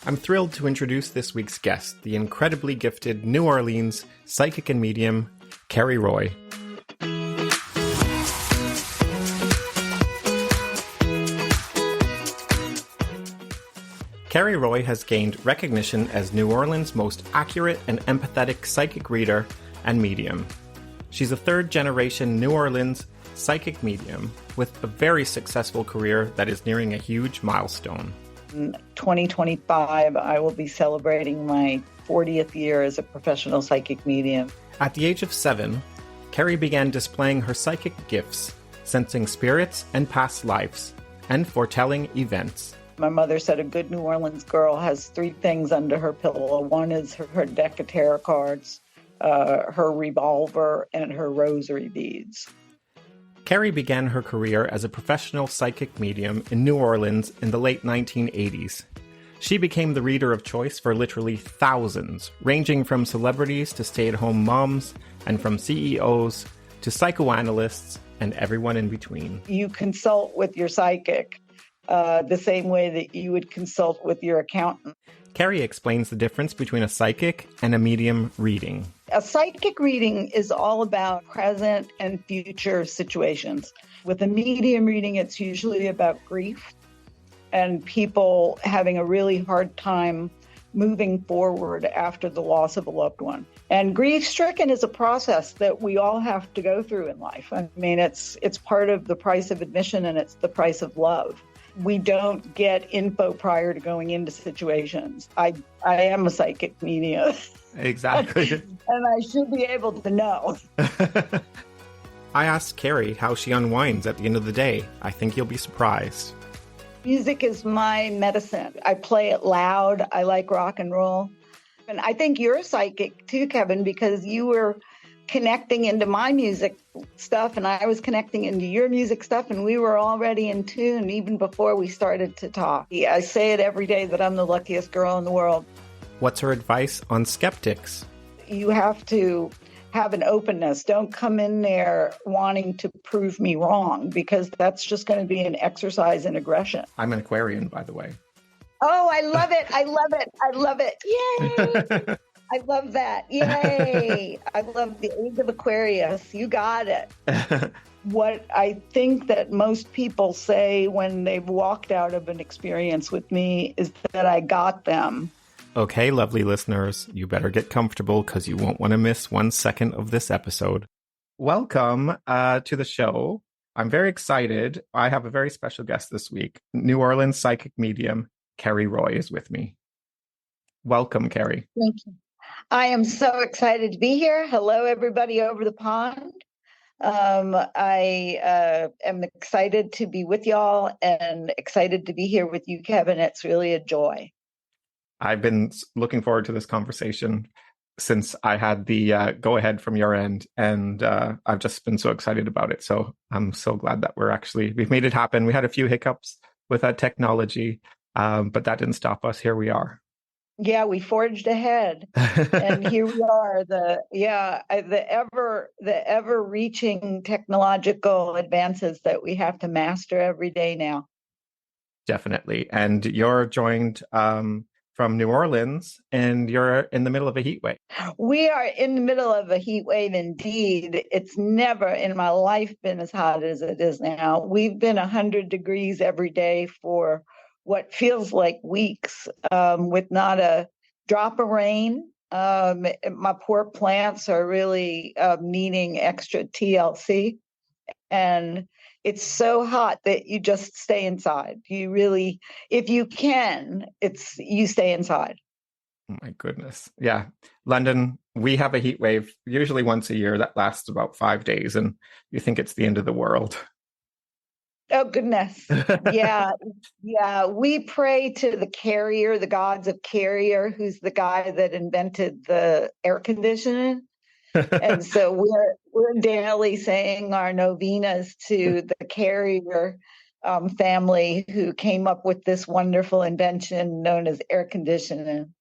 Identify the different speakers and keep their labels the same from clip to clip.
Speaker 1: I'm thrilled to introduce this week's guest, the incredibly gifted New Orleans psychic and medium, Cari Roy. Cari Roy has gained recognition as New Orleans' most accurate and empathetic psychic reader and medium. She's a third-generation New Orleans psychic medium with a very successful career that is nearing a huge milestone.
Speaker 2: In 2025, I will be celebrating my 40th year as a professional psychic medium.
Speaker 1: At the age of 7, Cari began displaying her psychic gifts, sensing spirits and past lives, and foretelling events.
Speaker 2: My mother said a good New Orleans girl has 3 things under her pillow. One is her deck of tarot cards, her revolver, and her rosary beads.
Speaker 1: Cari began her career as a professional psychic medium in New Orleans in the late 1980s. She became the reader of choice for literally thousands, ranging from celebrities to stay-at-home moms, and from CEOs to psychoanalysts and everyone in between.
Speaker 2: You consult with your psychic the same way that you would consult with your accountant.
Speaker 1: Cari explains the difference between a psychic and a medium reading.
Speaker 2: A psychic reading is all about present and future situations. With a medium reading, it's usually about grief and people having a really hard time moving forward after the loss of a loved one. And grief-stricken is a process that we all have to go through in life. I mean, it's part of the price of admission, and it's the price of love. We don't get info prior to going into situations. I am a psychic medium.
Speaker 1: Exactly.
Speaker 2: And I should be able to know.
Speaker 1: I asked Cari how she unwinds at the end of the day. I think you'll be surprised.
Speaker 2: Music is my medicine. I play it loud. I like rock and roll. And I think you're psychic too, Kevin, because you were connecting into my music stuff and I was connecting into your music stuff, and we were already in tune even before we started to talk. I say it every day that I'm the luckiest girl in the world.
Speaker 1: What's her advice on skeptics?
Speaker 2: You have to have an openness. Don't come in there wanting to prove me wrong, because that's just going to be an exercise in aggression.
Speaker 1: I'm an Aquarian, by the way.
Speaker 2: Oh, I love it. I love it. I love it. Yay. I love that. Yay. I love the age of Aquarius. You got it. What I think that most people say when they've walked out of an experience with me is that I got them.
Speaker 1: Okay, lovely listeners, you better get comfortable because you won't want to miss 1 second of this episode. Welcome to the show. I'm very excited. I have a very special guest this week. New Orleans psychic medium, Cari Roy, is with me. Welcome, Cari.
Speaker 2: Thank you. I am so excited to be here. Hello, everybody over the pond. I am excited to be with y'all and excited to be here with you, Kevin. It's really a joy.
Speaker 1: I've been looking forward to this conversation since I had the go-ahead from your end, and I've just been so excited about it. So I'm so glad that we've made it happen. We had a few hiccups with that technology, but that didn't stop us. Here we are.
Speaker 2: Yeah, we forged ahead, and here we are. The ever-reaching technological advances that we have to master every day now.
Speaker 1: Definitely, and you're joined from New Orleans, and you're in the middle of a heat wave.
Speaker 2: We are in the middle of a heat wave, indeed. It's never in my life been as hot as it is now. We've been 100 degrees every day for what feels like weeks, with not a drop of rain. My poor plants are really needing extra TLC. And it's so hot that you just stay inside. You really, if you can, you stay inside.
Speaker 1: Oh my goodness. Yeah. London, we have a heat wave usually once a year that lasts about 5 days, and you think it's the end of the world.
Speaker 2: Oh, goodness. Yeah. Yeah. We pray to the carrier, the gods of carrier, who's the guy that invented the air conditioning. And so we're daily saying our novenas to the carrier family who came up with this wonderful invention known as air conditioning.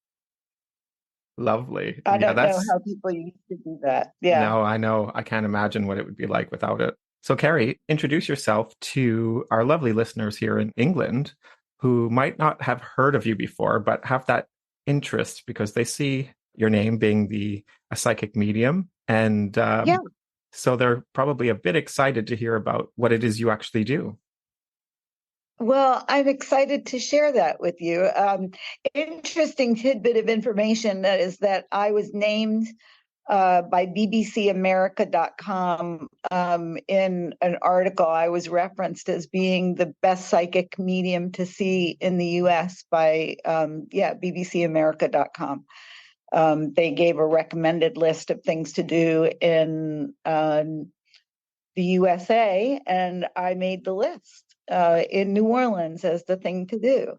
Speaker 1: Lovely.
Speaker 2: I don't know how people used to do that. Yeah.
Speaker 1: No, I know. I can't imagine what it would be like without it. So, Cari, introduce yourself to our lovely listeners here in England. who might not have heard of you before, but have that interest because they see your name being a psychic medium. And
Speaker 2: Yeah.
Speaker 1: so they're probably a bit excited to hear about what it is you actually do.
Speaker 2: Well, I'm excited to share that with you. Interesting tidbit of information that is that I was named by bbcamerica.com in an article. I was referenced as being the best psychic medium to see in the US by, bbcamerica.com. They gave a recommended list of things to do in the USA, and I made the list in New Orleans as the thing to do.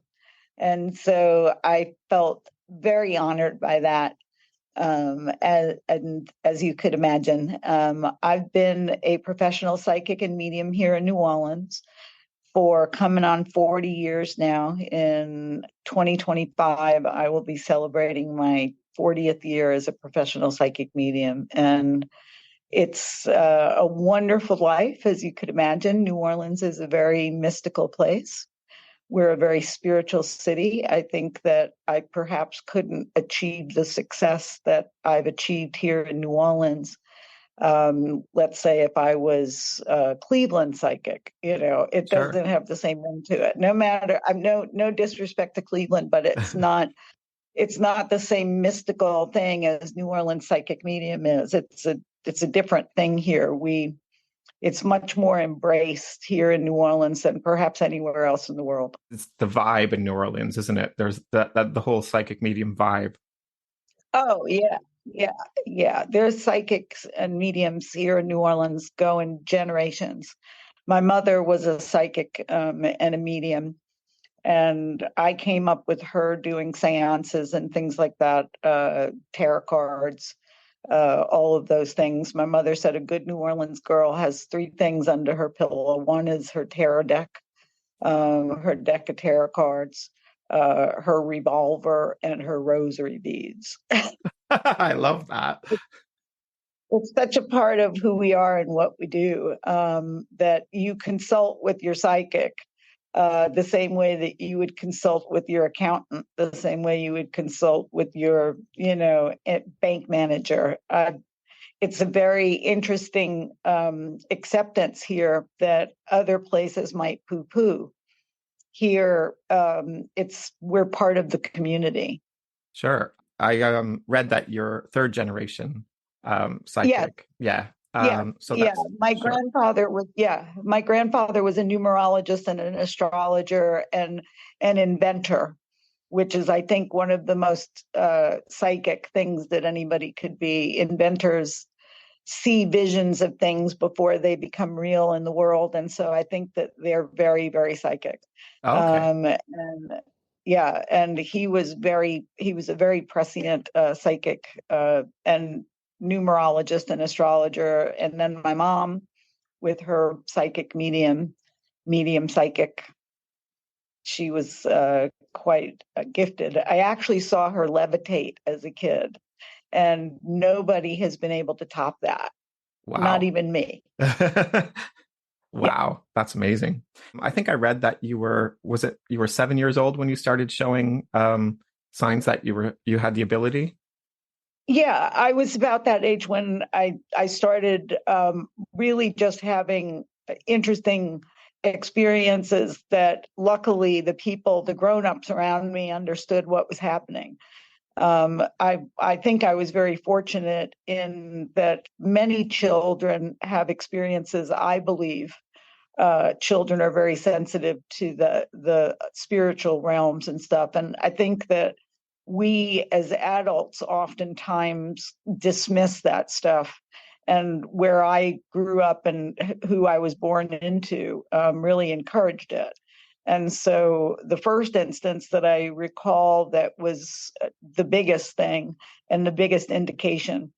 Speaker 2: And so I felt very honored by that. As you could imagine, I've been a professional psychic and medium here in New Orleans for coming on 40 years now. In 2025, I will be celebrating my 40th year as a professional psychic medium. And it's a wonderful life, as you could imagine. New Orleans is a very mystical place. We're a very spiritual city. I think that I perhaps couldn't achieve the success that I've achieved here in New Orleans. Let's say if I was Cleveland psychic, it
Speaker 1: Sure.
Speaker 2: doesn't have the same ring to it. No matter, I'm no disrespect to Cleveland, but it's not the same mystical thing as New Orleans psychic medium is. It's a different thing here. It's much more embraced here in New Orleans than perhaps anywhere else in the world.
Speaker 1: It's the vibe in New Orleans, isn't it? There's the whole psychic medium vibe.
Speaker 2: Oh, yeah. Yeah. Yeah. There's psychics and mediums here in New Orleans going generations. My mother was a psychic and a medium, and I came up with her doing seances and things like that, tarot cards, all of those things. My mother said a good New Orleans girl has three things under her pillow. One is her tarot deck, her deck of tarot cards, her revolver, and her rosary beads.
Speaker 1: I love that.
Speaker 2: It's such a part of who we are and what we do, that you consult with your psychic the same way that you would consult with your accountant, the same way you would consult with your, bank manager. It's a very interesting acceptance here that other places might poo-poo. Here, we're part of the community.
Speaker 1: Sure. I read that you're third generation psychic. Yeah. So
Speaker 2: Yeah.
Speaker 1: that's
Speaker 2: My
Speaker 1: sure.
Speaker 2: grandfather was a numerologist and an astrologer and an inventor, which is, I think, one of the most psychic things that anybody could be. Inventors see visions of things before they become real in the world, and so I think that they're very, very psychic.
Speaker 1: Okay.
Speaker 2: And he was a very prescient psychic and numerologist and astrologer. And then my mom, with her psychic medium psychic, she was quite gifted. I actually saw her levitate as a kid, and nobody has been able to top that.
Speaker 1: Wow.
Speaker 2: Not even me.
Speaker 1: Wow, that's amazing. I think I read that you were 7 years old when you started showing signs that you had the ability?
Speaker 2: Yeah, I was about that age when I started really just having interesting experiences that luckily the grown-ups around me understood what was happening. I think I was very fortunate in that many children have experiences. I believe children are very sensitive to the spiritual realms and stuff. And I think that we as adults oftentimes dismiss that stuff. And where I grew up and who I was born into really encouraged it. And so the first instance that I recall that was the biggest thing and the biggest indication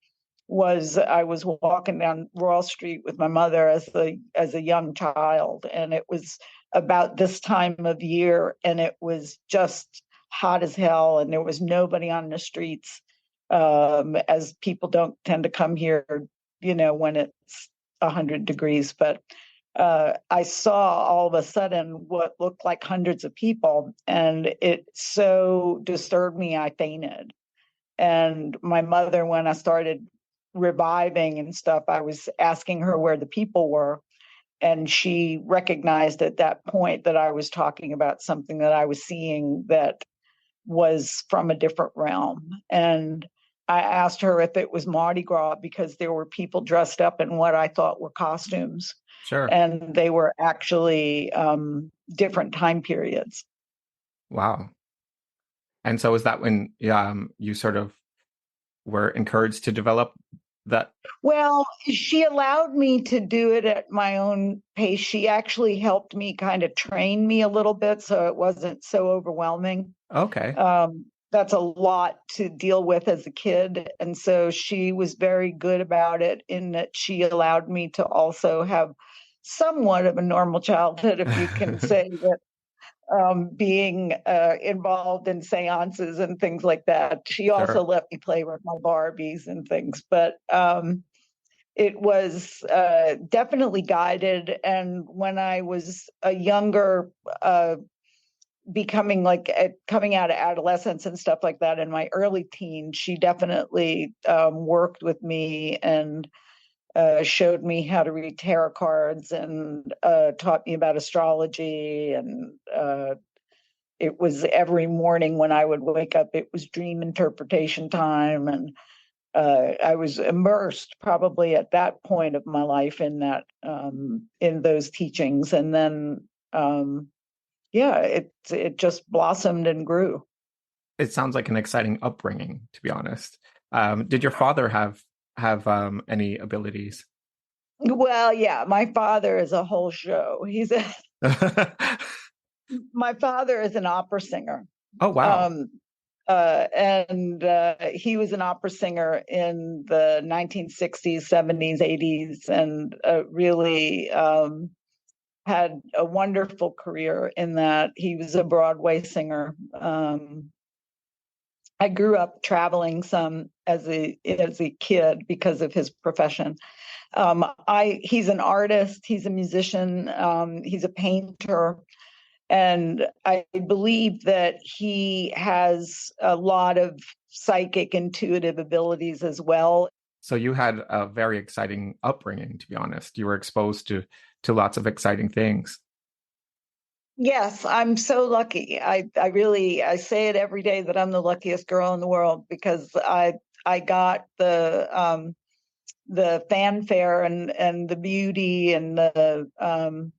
Speaker 2: was I was walking down Royal Street with my mother as a young child, and it was about this time of year, and it was just hot as hell, and there was nobody on the streets, as people don't tend to come here, when it's 100 degrees. But I saw all of a sudden what looked like hundreds of people, and it so disturbed me, I fainted. And my mother, when I started reviving and stuff, I was asking her where the people were. And she recognized at that point that I was talking about something that I was seeing that was from a different realm. And I asked her if it was Mardi Gras because there were people dressed up in what I thought were costumes.
Speaker 1: Sure.
Speaker 2: And they were actually different time periods.
Speaker 1: Wow. And so is that when you sort of were encouraged to develop that?
Speaker 2: Well, she allowed me to do it at my own pace. She actually helped me kind of train me a little bit so it wasn't so overwhelming.
Speaker 1: Okay.
Speaker 2: That's a lot to deal with as a kid. And so she was very good about it in that she allowed me to also have somewhat of a normal childhood, if you can say that, being involved in seances and things like that. She also
Speaker 1: Sure.
Speaker 2: let me play with my Barbies and things. But it was definitely guided. And when I was a younger, becoming like coming out of adolescence and stuff like that in my early teens, she definitely worked with me and showed me how to read tarot cards and taught me about astrology. And it was every morning when I would wake up, it was dream interpretation time. And I was immersed probably at that point of my life in that, in those teachings. And then, yeah, it just blossomed and grew.
Speaker 1: It sounds like an exciting upbringing, to be honest. Did your father have any abilities?
Speaker 2: Well, yeah, my father is a whole show. My father is an opera singer.
Speaker 1: Oh, wow.
Speaker 2: Um, and he was an opera singer in the 1960s, 70s, 80s, and really had a wonderful career in that. He was a Broadway singer. I grew up traveling some as a kid because of his profession. He's an artist. He's a musician. He's a painter. And I believe that he has a lot of psychic intuitive abilities as well.
Speaker 1: So you had a very exciting upbringing, to be honest. You were exposed to lots of exciting things.
Speaker 2: Yes, I'm so lucky. I really I say it every day that I'm the luckiest girl in the world because I got the fanfare and the beauty and the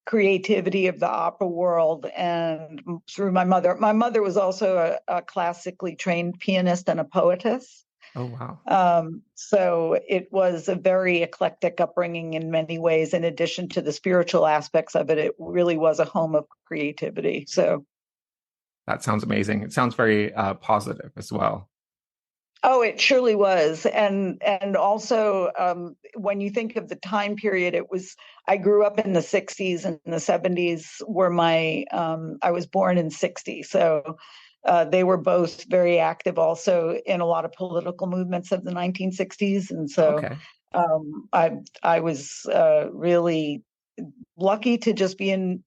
Speaker 2: creativity of the opera world and through my mother. My mother was also a classically trained pianist and a poetess.
Speaker 1: Oh, wow.
Speaker 2: So it was a very eclectic upbringing in many ways. In addition to the spiritual aspects of it, it really was a home of creativity. So,
Speaker 1: That sounds amazing. It sounds very positive as well.
Speaker 2: oh, it surely was. And also, when you think of the time period, it was, I grew up in the 60s and the 70s were I was born in 60. So they were both very active also in a lot of political movements of the 1960s. And so
Speaker 1: Okay.
Speaker 2: I was really lucky to just be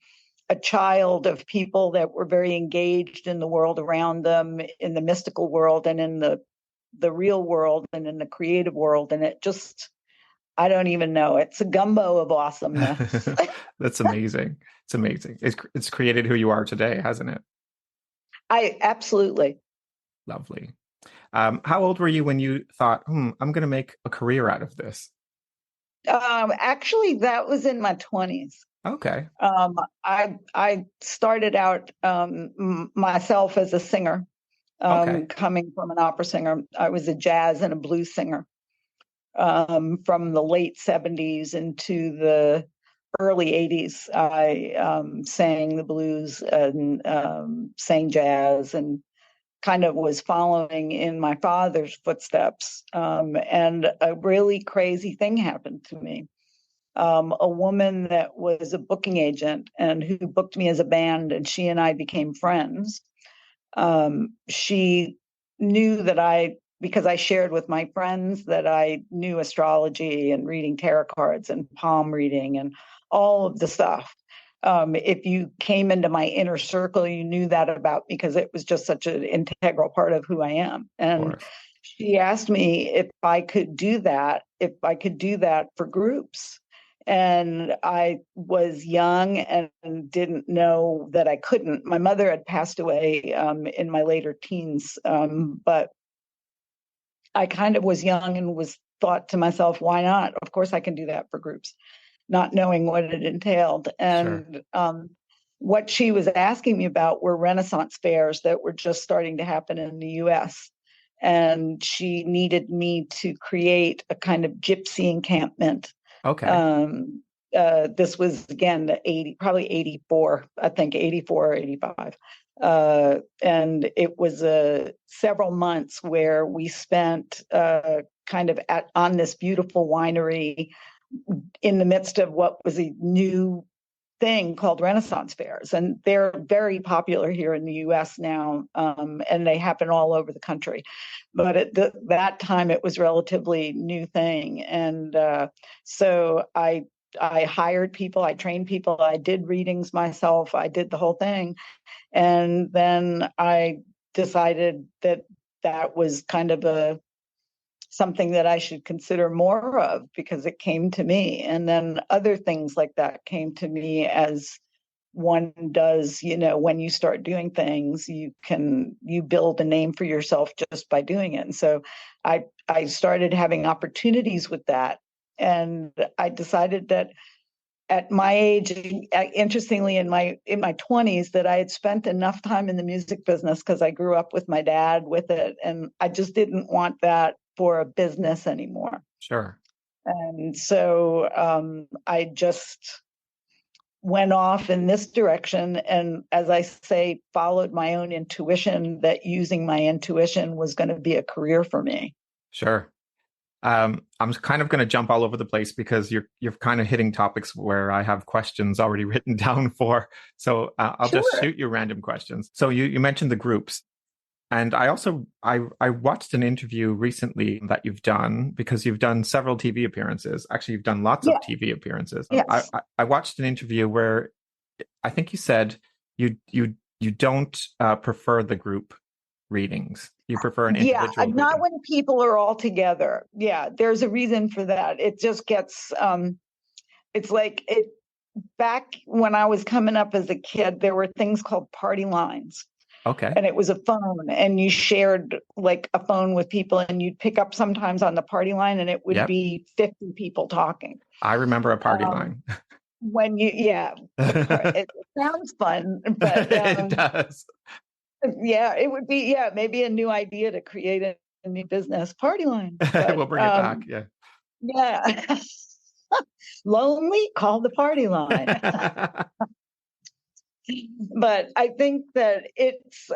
Speaker 2: a child of people that were very engaged in the world around them, in the mystical world and in the real world and in the creative world. And it just, I don't even know. It's a gumbo of awesomeness.
Speaker 1: That's amazing. It's amazing. It's created who you are today, hasn't it?
Speaker 2: I absolutely.
Speaker 1: Lovely. How old were you when you thought, I'm going to make a career out of this?
Speaker 2: Actually, that was in my 20s.
Speaker 1: Okay.
Speaker 2: I started out myself as a singer,
Speaker 1: Okay.
Speaker 2: coming from an opera singer. I was a jazz and a blues singer from the late 70s into the early 80s. I sang the blues and sang jazz and kind of was following in my father's footsteps. And a really crazy thing happened to me. A woman that was a booking agent and who booked me as a band, and she and I became friends. She knew that because I shared with my friends that I knew astrology and reading tarot cards and palm reading and all of the stuff. If you came into my inner circle, you knew that about me because it was just such an integral part of who I am.
Speaker 1: Of
Speaker 2: And
Speaker 1: course.
Speaker 2: she asked me if I could do that for groups. And I was young and didn't know that I couldn't. My mother had passed away in my later teens, but I kind of was young and was thought to myself, why not? Of course I can do that for groups, not knowing what it entailed.
Speaker 1: Sure.
Speaker 2: And what she was asking me about were Renaissance fairs that were just starting to happen in the US. And she needed me to create a kind of gypsy encampment.
Speaker 1: Okay.
Speaker 2: This was again probably 84, I think 84 or 85. And it was several months where we spent kind of on this beautiful winery in the midst of what was a new thing called Renaissance fairs. And they're very popular here in the US now, and they happen all over the country. But at that time, it was a relatively new thing. And so I hired people, I trained people, I did readings myself, I did the whole thing. And then I decided that was kind of something that I should consider more of because it came to me. And then other things like that came to me as one does, when you start doing things, you build a name for yourself just by doing it. And so I started having opportunities with that. And I decided that at my age, interestingly, in my 20s, that I had spent enough time in the music business because I grew up with my dad with it. And I just didn't want that for a business anymore.
Speaker 1: Sure.
Speaker 2: And so I just went off in this direction. And as I say, followed my own intuition that using my intuition was going to be a career for me.
Speaker 1: Sure. I'm kind of going to jump all over the place because you're kind of hitting topics where I have questions already written down for. So I'll
Speaker 2: Sure.
Speaker 1: just shoot you random questions. So you mentioned the groups. And I also, I watched an interview recently that you've done because you've done several TV appearances. Actually, you've done lots of TV appearances.
Speaker 2: Yes.
Speaker 1: I watched an interview where I think you said you don't prefer the group readings. You prefer an individual reading.
Speaker 2: Not when people are all together. Yeah, there's a reason for that. It just gets, it's like back when I was coming up as a kid, there were things called party lines.
Speaker 1: Okay.
Speaker 2: And it was a phone, and you shared like a phone with people, and you'd pick up sometimes on the party line, and it would be 50 people talking.
Speaker 1: I remember a party line.
Speaker 2: When it sounds fun, but
Speaker 1: it does.
Speaker 2: Yeah, it would be maybe a new idea to create a new business party line. But,
Speaker 1: we'll bring it back. Yeah.
Speaker 2: Yeah. Lonely, call the party line. But I think that it's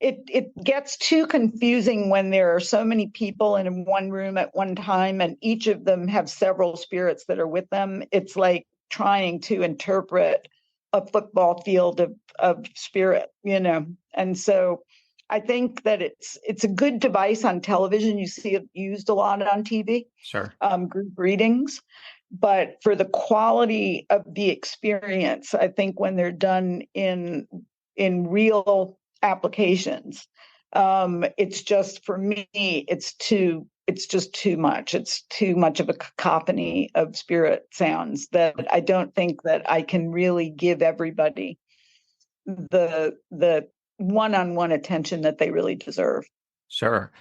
Speaker 2: it gets too confusing when there are so many people in one room at one time, and each of them have several spirits that are with them. It's like trying to interpret a football field of spirit, And so I think that it's a good device on television. You see it used a lot on TV.
Speaker 1: Sure.
Speaker 2: Group readings. But for the quality of the experience, I think when they're done in real applications, it's just, for me, it's just too much. It's too much of a cacophony of spirit sounds that I don't think that I can really give everybody the one-on-one attention that they really deserve.
Speaker 1: Sure.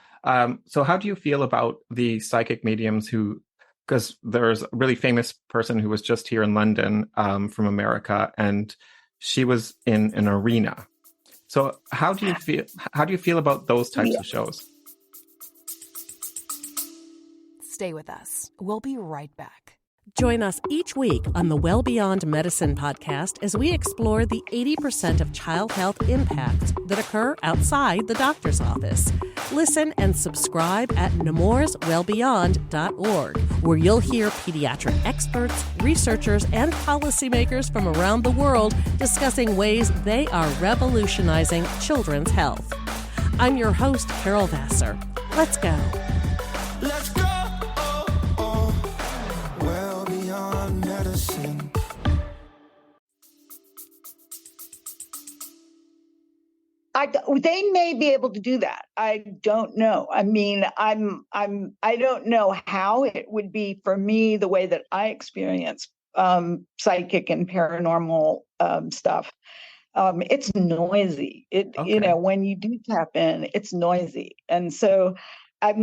Speaker 1: So how do you feel about the psychic mediums because there's a really famous person who was just here in London from America, and she was in an arena. So how do you feel about those types of shows?
Speaker 3: Stay with us. We'll be right back. Join us each week on the Well Beyond Medicine podcast as we explore the 80% of child health impacts that occur outside the doctor's office. Listen and subscribe at nemorswellbeyond.org, where you'll hear pediatric experts, researchers, and policymakers from around the world discussing ways they are revolutionizing children's health. I'm your host, Carol Vassar. Let's go.
Speaker 4: Let's go. Well beyond medicine.
Speaker 2: They may be able to do that. I don't know. I mean, I don't know how it would be for me, the way that I experience psychic and paranormal stuff. It's noisy.
Speaker 1: Okay.
Speaker 2: When you do tap in, it's noisy. And so I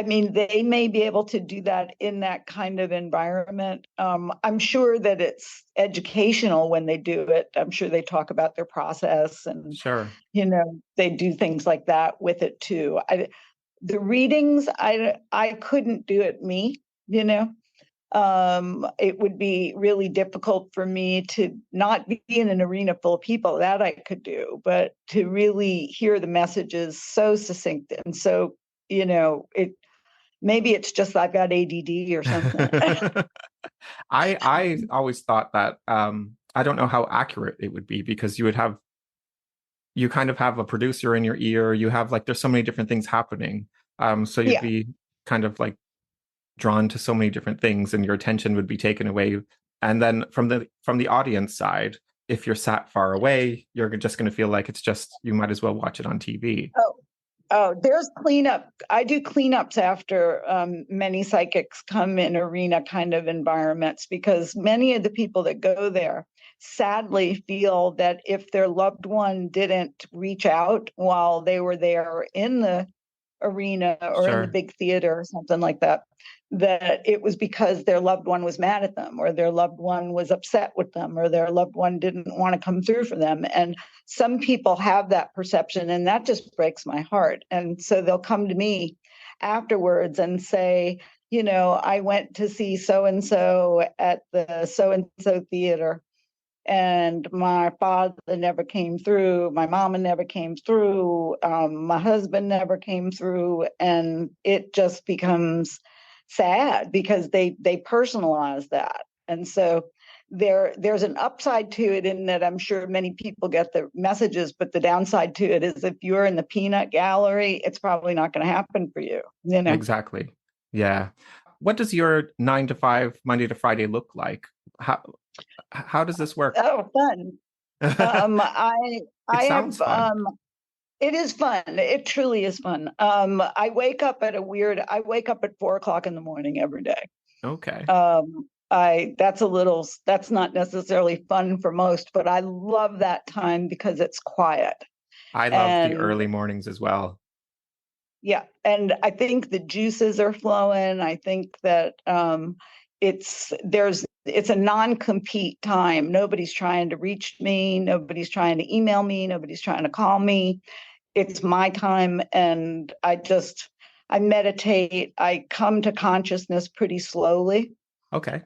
Speaker 2: mean, they may be able to do that in that kind of environment. I'm sure that it's educational when they do it. I'm sure they talk about their process and,
Speaker 1: Sure.
Speaker 2: they do things like that with it too. The readings, I couldn't do it me, you know. It would be really difficult for me to not be in an arena full of people. That I could do, but to really hear the messages so succinct and so, maybe it's just I've got ADD or something.
Speaker 1: I always thought that I don't know how accurate it would be, because you kind of have a producer in your ear. You have like, there's so many different things happening. So you'd
Speaker 2: Yeah.
Speaker 1: be kind of like drawn to so many different things, and your attention would be taken away. And then from the audience side, if you're sat far away, you're just going to feel like it's just, you might as well watch it on TV.
Speaker 2: Oh, there's cleanup. I do cleanups after many psychics come in arena kind of environments, because many of the people that go there sadly feel that if their loved one didn't reach out while they were there in the arena or in the
Speaker 1: Sure.
Speaker 2: big theater or something like that, that it was because their loved one was mad at them, or their loved one was upset with them, or their loved one didn't want to come through for them. And some people have that perception, and that just breaks my heart. And so they'll come to me afterwards and say, I went to see so and so at the so and so theater, and my father never came through, my mama never came through, my husband never came through. And it just becomes sad because they personalize that. And so there's an upside to it, in that I'm sure many people get the messages, but the downside to it is if you're in the peanut gallery, it's probably not going to happen for you.
Speaker 1: Exactly. Yeah. What does your 9 to 5 Monday to Friday look like? How does this work?
Speaker 2: Oh, fun.
Speaker 1: It
Speaker 2: I
Speaker 1: sounds
Speaker 2: have
Speaker 1: fun.
Speaker 2: It is fun. It truly is fun. I wake up at 4 o'clock in the morning every day.
Speaker 1: Okay.
Speaker 2: That's not necessarily fun for most, but I love that time because it's quiet.
Speaker 1: I love the
Speaker 2: And
Speaker 1: early mornings as well.
Speaker 2: yeah, and I think the juices are flowing. I think that it's a non-compete time. Nobody's trying to reach me. Nobody's trying to email me. Nobody's trying to call me. It's my time, and I meditate. I come to consciousness pretty slowly.
Speaker 1: Okay.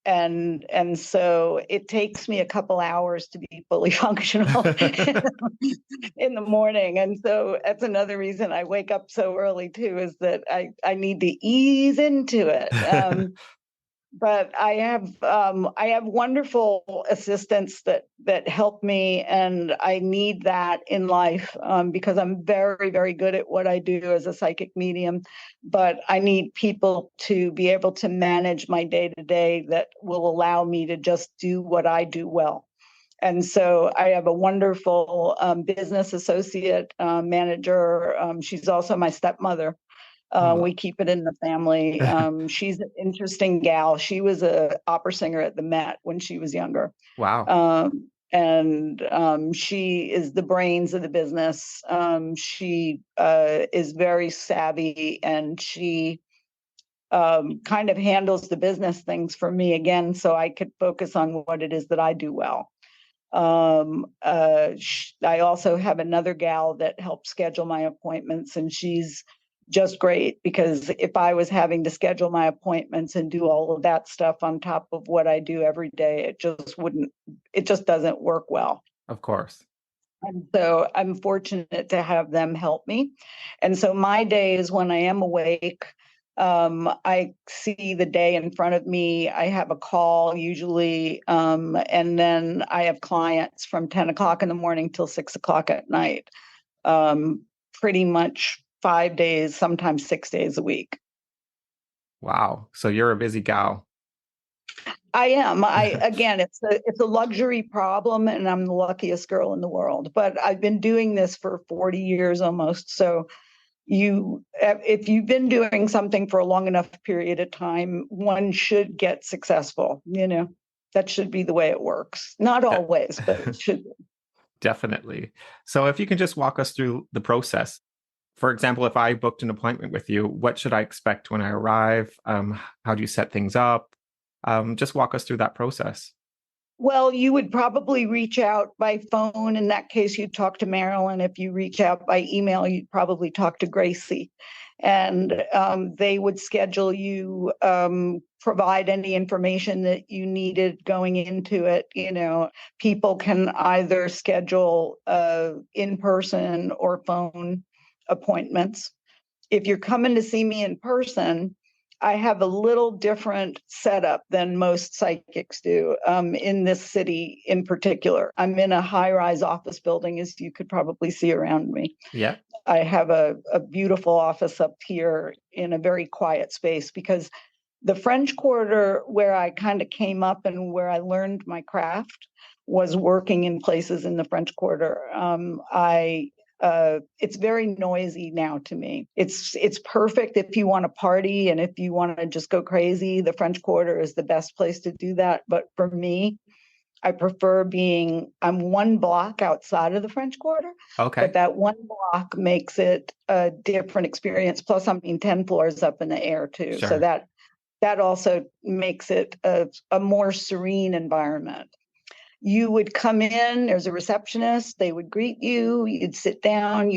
Speaker 2: And so it takes me a couple hours to be fully functional in the morning. And so that's another reason I wake up so early too, is that I need to ease into it. But I have wonderful assistants that help me, and I need that in life, because I'm very, very good at what I do as a psychic medium. But I need people to be able to manage my day to day that will allow me to just do what I do well. And so I have a wonderful business associate manager. She's also my stepmother.
Speaker 1: Oh,
Speaker 2: We keep it in the family. She's an interesting gal. She was a opera singer at the Met when she was younger.
Speaker 1: wow.
Speaker 2: And she is the brains of the business. She is very savvy, and she kind of handles the business things for me again, so I could focus on what it is that I do well. I also have another gal that helps schedule my appointments, and she's just great, because if I was having to schedule my appointments and do all of that stuff on top of what I do every day, it just doesn't work well.
Speaker 1: Of course.
Speaker 2: And so I'm fortunate to have them help me. And so my days when I am awake, I see the day in front of me. I have a call usually, and then I have clients from 10 o'clock in the morning till 6 o'clock at night. Pretty much 5 days, sometimes 6 days a week.
Speaker 1: Wow. So you're a busy gal.
Speaker 2: I am. Again, it's a luxury problem, and I'm the luckiest girl in the world. But I've been doing this for 40 years almost. So if you've been doing something for a long enough period of time, one should get successful. That should be the way it works. Not always, but it should be.
Speaker 1: Definitely. So if you can just walk us through the process. For example, if I booked an appointment with you, what should I expect when I arrive? How do you set things up? Just walk us through that process.
Speaker 2: Well, you would probably reach out by phone. In that case, you'd talk to Marilyn. If you reach out by email, you'd probably talk to Gracie. And they would schedule you, provide any information that you needed going into it. People can either schedule in-person or phone appointments. If you're coming to see me in person, I have a little different setup than most psychics do in this city in particular. I'm in a high-rise office building, as you could probably see around me.
Speaker 1: Yeah.
Speaker 2: I have a beautiful office up here in a very quiet space because the French Quarter, where I kind of came up and where I learned my craft, was working in places in the French Quarter. It's very noisy now to me. It's perfect if you want to party and if you want to just go crazy. The French Quarter is the best place to do that. But for me, I prefer I'm one block outside of the French Quarter.
Speaker 1: Okay.
Speaker 2: But that one block makes it a different experience. Plus, 10 floors up in the air too.
Speaker 1: Sure.
Speaker 2: So that also makes it a more serene environment. You would come in, there's a receptionist, they would greet you, you'd sit down,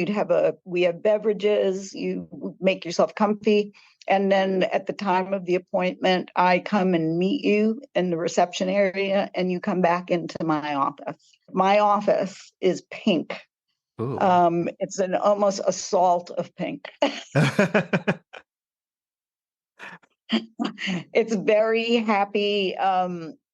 Speaker 2: we have beverages, you make yourself comfy. And then at the time of the appointment, I come and meet you in the reception area and you come back into my office. My office is pink.
Speaker 1: Ooh.
Speaker 2: It's almost a salt of pink. It's very happy.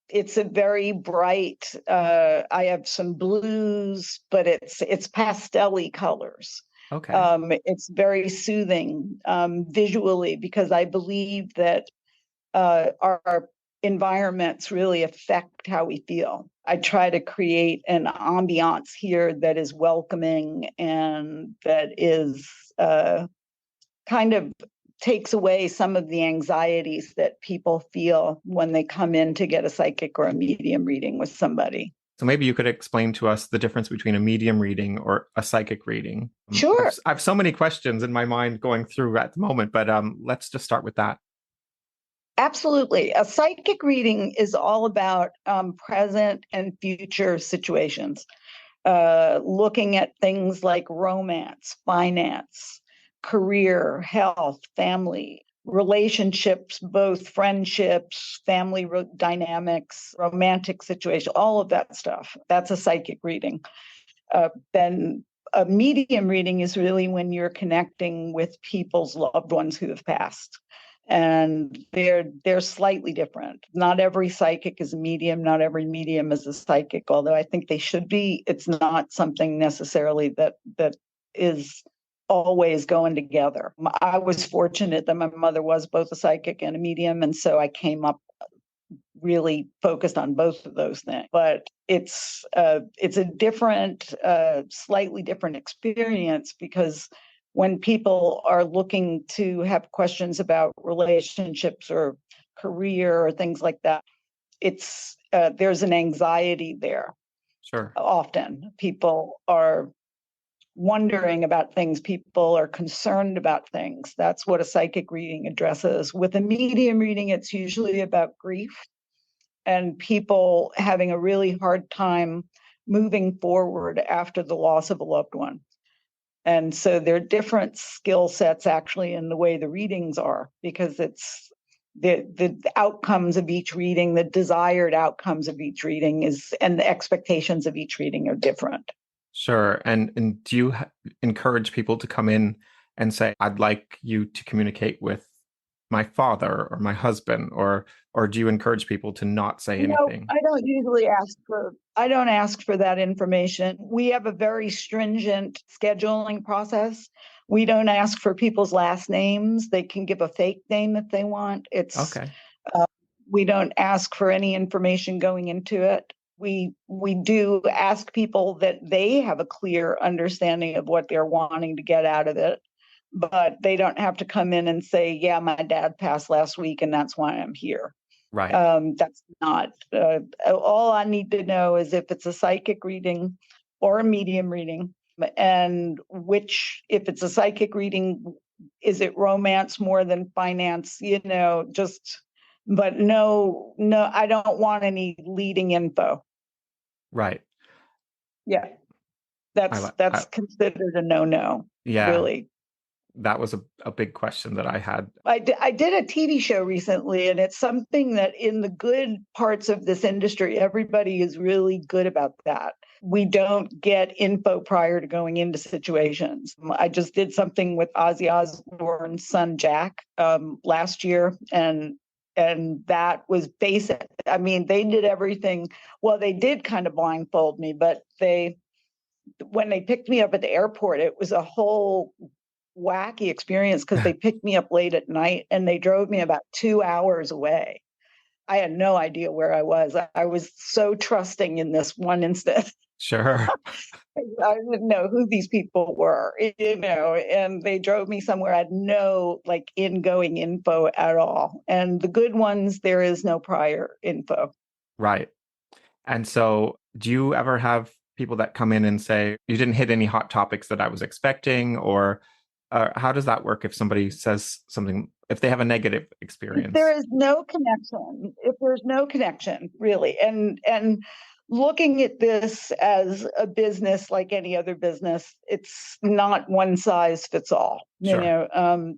Speaker 2: It's a very bright, I have some blues, but it's pastel-y colors.
Speaker 1: Okay.
Speaker 2: It's very soothing visually because I believe that our environments really affect how we feel. I try to create an ambiance here that is welcoming and that is kind of takes away some of the anxieties that people feel when they come in to get a psychic or a medium reading with somebody.
Speaker 1: So maybe you could explain to us the difference between a medium reading or a psychic reading.
Speaker 2: Sure.
Speaker 1: I have so many questions in my mind going through at the moment, but let's just start with that.
Speaker 2: Absolutely. A psychic reading is all about present and future situations, looking at things like romance, finance, career, health, family, relationships, both friendships, family dynamics, romantic situation, all of that stuff. That's a psychic reading. Then a medium reading is really when you're connecting with people's loved ones who have passed. And they're slightly different. Not every psychic is a medium. Not every medium is a psychic, although I think they should be. It's not something necessarily that is always going together. I was fortunate that my mother was both a psychic and a medium, and so I came up really focused on both of those things. But it's a different, slightly different experience because when people are looking to have questions about relationships or career or things like that, there's an anxiety there.
Speaker 1: Sure.
Speaker 2: Often people are wondering about things. People are concerned about things. That's what a psychic reading addresses. With a medium reading, it's usually about grief and people having a really hard time moving forward after the loss of a loved one. And so there are different skill sets actually in the way the readings are, because it's the outcomes of each reading, the desired outcomes of each reading and the expectations of each reading are different.
Speaker 1: Sure. And do you encourage people to come in and say, I'd like you to communicate with my father or my husband, or do you encourage people to not say anything?
Speaker 2: No, I don't usually ask for that information. We have a very stringent scheduling process. We don't ask for people's last names. They can give a fake name if they want.
Speaker 1: Okay.
Speaker 2: We don't ask for any information going into it. We do ask people that they have a clear understanding of what they're wanting to get out of it, but they don't have to come in and say, yeah, my dad passed last week and that's why I'm here.
Speaker 1: Right.
Speaker 2: That's not, all I need to know is if it's a psychic reading or a medium reading, and if it's a psychic reading, is it romance more than finance? But no, I don't want any leading info.
Speaker 1: Right.
Speaker 2: Yeah. That's considered a no-no.
Speaker 1: Yeah.
Speaker 2: Really.
Speaker 1: That was a big question that I had.
Speaker 2: I did a TV show recently, and it's something that in the good parts of this industry, everybody is really good about that. We don't get info prior to going into situations. I just did something with Ozzy Osbourne's son, Jack, last year, and that was basic. I mean, they did everything. Well, they did kind of blindfold me, but when they picked me up at the airport, it was a whole wacky experience because they picked me up late at night and they drove me about 2 hours away. I had no idea where I was. I was so trusting in this one instant.
Speaker 1: Sure.
Speaker 2: I didn't know who these people were, and they drove me somewhere I had no ingoing info at all. And the good ones, there is no prior info.
Speaker 1: Right. And so do you ever have people that come in and say, you didn't hit any hot topics that I was expecting, or how does that work if somebody says something, if they have a negative experience?
Speaker 2: If there's no connection, really, and looking at this as a business like any other business, it's not one size fits all.
Speaker 1: Sure.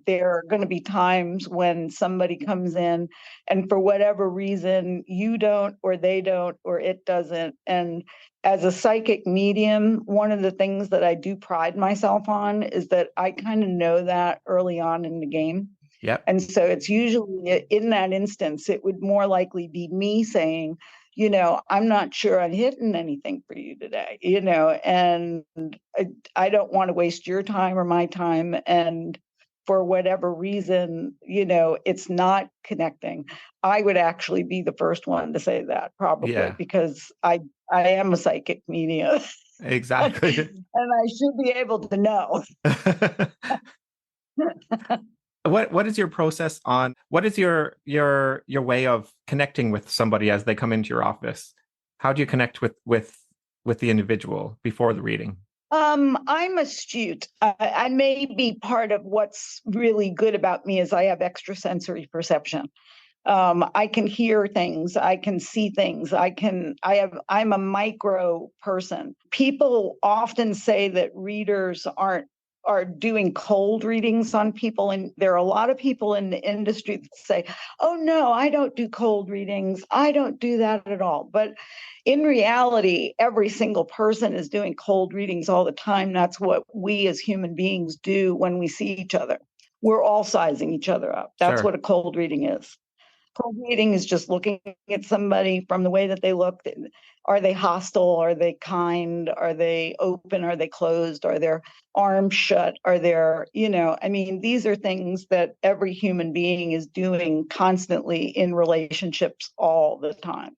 Speaker 2: There are going to be times when somebody comes in and for whatever reason, you don't, or they don't, or it doesn't. And as a psychic medium, one of the things that I do pride myself on is that I kind of know that early on in the game.
Speaker 1: Yep.
Speaker 2: And so it's usually in that instance, it would more likely be me saying, I'm not sure I'm hitting anything for you today, and I don't want to waste your time or my time. And for whatever reason, it's not connecting. I would actually be the first one to say that, probably, because I am a psychic medium.
Speaker 1: Exactly.
Speaker 2: And I should be able to know.
Speaker 1: What is your process on, what is your way of connecting with somebody as they come into your office? How do you connect with the individual before the reading?
Speaker 2: I'm astute. I may be part of what's really good about me is I have extrasensory perception. I can hear things. I can see things. I'm a micro person. People often say that readers are doing cold readings on people. And there are a lot of people in the industry that say, oh, no, I don't do cold readings. I don't do that at all. But in reality, every single person is doing cold readings all the time. That's what we as human beings do when we see each other. We're all sizing each other up. That's
Speaker 1: Sure.
Speaker 2: what a cold reading is. Cold reading is just looking at somebody from the way that they look. Are they hostile? Are they kind? Are they open? Are they closed? Are their arms shut? Are there, these are things that every human being is doing constantly in relationships all the time.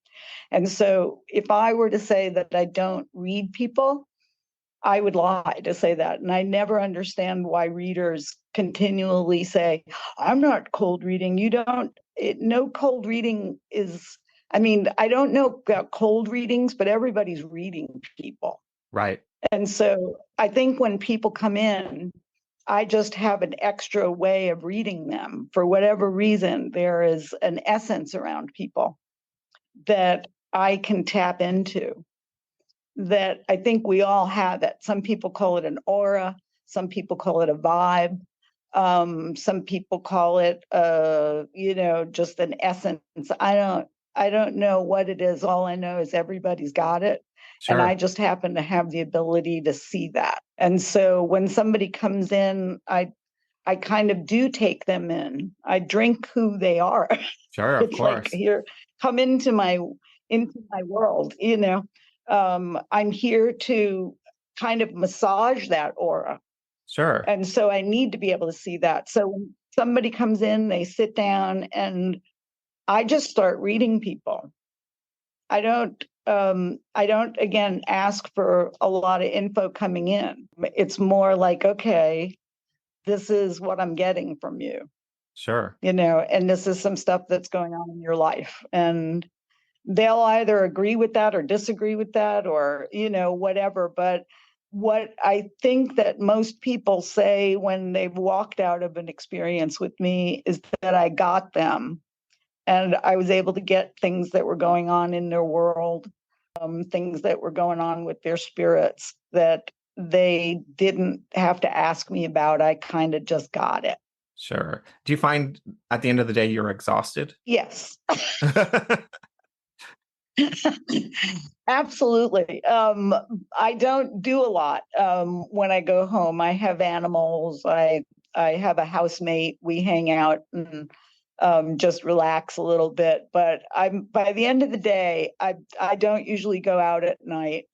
Speaker 2: And so if I were to say that I don't read people, I would lie to say that. And I never understand why readers continually say, I'm not cold reading. You don't, no cold reading is, I don't know about cold readings, but everybody's reading people.
Speaker 1: Right.
Speaker 2: And so I think when people come in, I just have an extra way of reading them. For whatever reason, there is an essence around people that I can tap into, that I think we all have it. Some people call it an aura. Some people call it a vibe. Some people call it, just an essence. I don't know what it is. All I know is everybody's got it.
Speaker 1: Sure.
Speaker 2: And I just happen to have the ability to see that. And so when somebody comes in, I kind of do take them in. I drink who they are.
Speaker 1: Sure, of
Speaker 2: It's
Speaker 1: course.
Speaker 2: like, here, come into my world, I'm here to kind of massage that aura.
Speaker 1: Sure.
Speaker 2: And so I need to be able to see that. So when somebody comes in, they sit down and I just start reading people. I don't again ask for a lot of info coming in. It's more like, okay, this is what I'm getting from you,
Speaker 1: Sure.
Speaker 2: and this is some stuff that's going on in your life. And they'll either agree with that or disagree with that or, whatever. But what I think that most people say when they've walked out of an experience with me is that I got them and I was able to get things that were going on in their world, things that were going on with their spirits that they didn't have to ask me about. I kind of just got it.
Speaker 1: Sure. Do you find at the end of the day you're exhausted?
Speaker 2: Yes. Absolutely. I don't do a lot when I go home. I have animals. I have a housemate. We hang out and just relax a little bit. But I'm by the end of the day, I don't usually go out at night.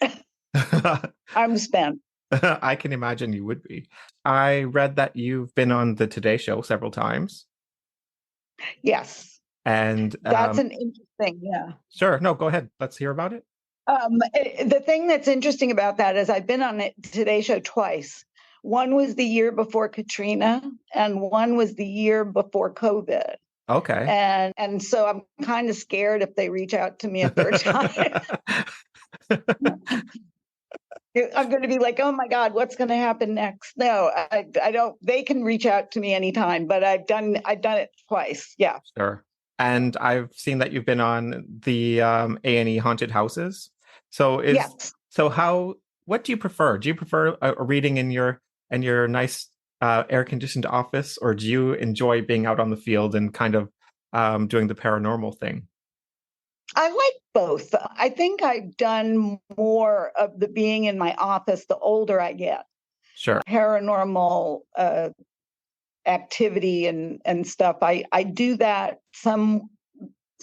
Speaker 2: I'm spent.
Speaker 1: I can imagine you would be. I read that you've been on the Today Show several times.
Speaker 2: Yes.
Speaker 1: And
Speaker 2: that's an interesting, yeah.
Speaker 1: Sure. No, go ahead. Let's hear about it.
Speaker 2: The thing that's interesting about that is I've been on the Today Show twice. One was the year before Katrina, and one was the year before COVID.
Speaker 1: Okay.
Speaker 2: And so I'm kind of scared if they reach out to me a third time. I'm going to be like, oh my God, what's going to happen next? No, I don't. They can reach out to me anytime, but I've done it twice. Yeah.
Speaker 1: Sure. And I've seen that you've been on the A&E Haunted Houses. So
Speaker 2: yes.
Speaker 1: So what do you prefer? Do you prefer a reading in your nice air-conditioned office, or do you enjoy being out on the field and kind of doing the paranormal thing?
Speaker 2: I like both. I think I've done more of the being in my office the older I get.
Speaker 1: Sure.
Speaker 2: Paranormal activity and stuff. I do that some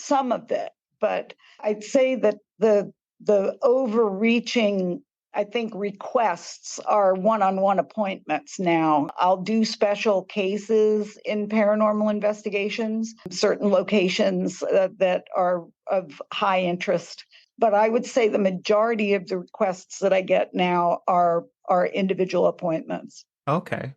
Speaker 2: of it, but I'd say that the overreaching, I think, requests are one-on-one appointments now. I'll do special cases in paranormal investigations, certain locations that are of high interest. But I would say the majority of the requests that I get now are individual appointments.
Speaker 1: Okay.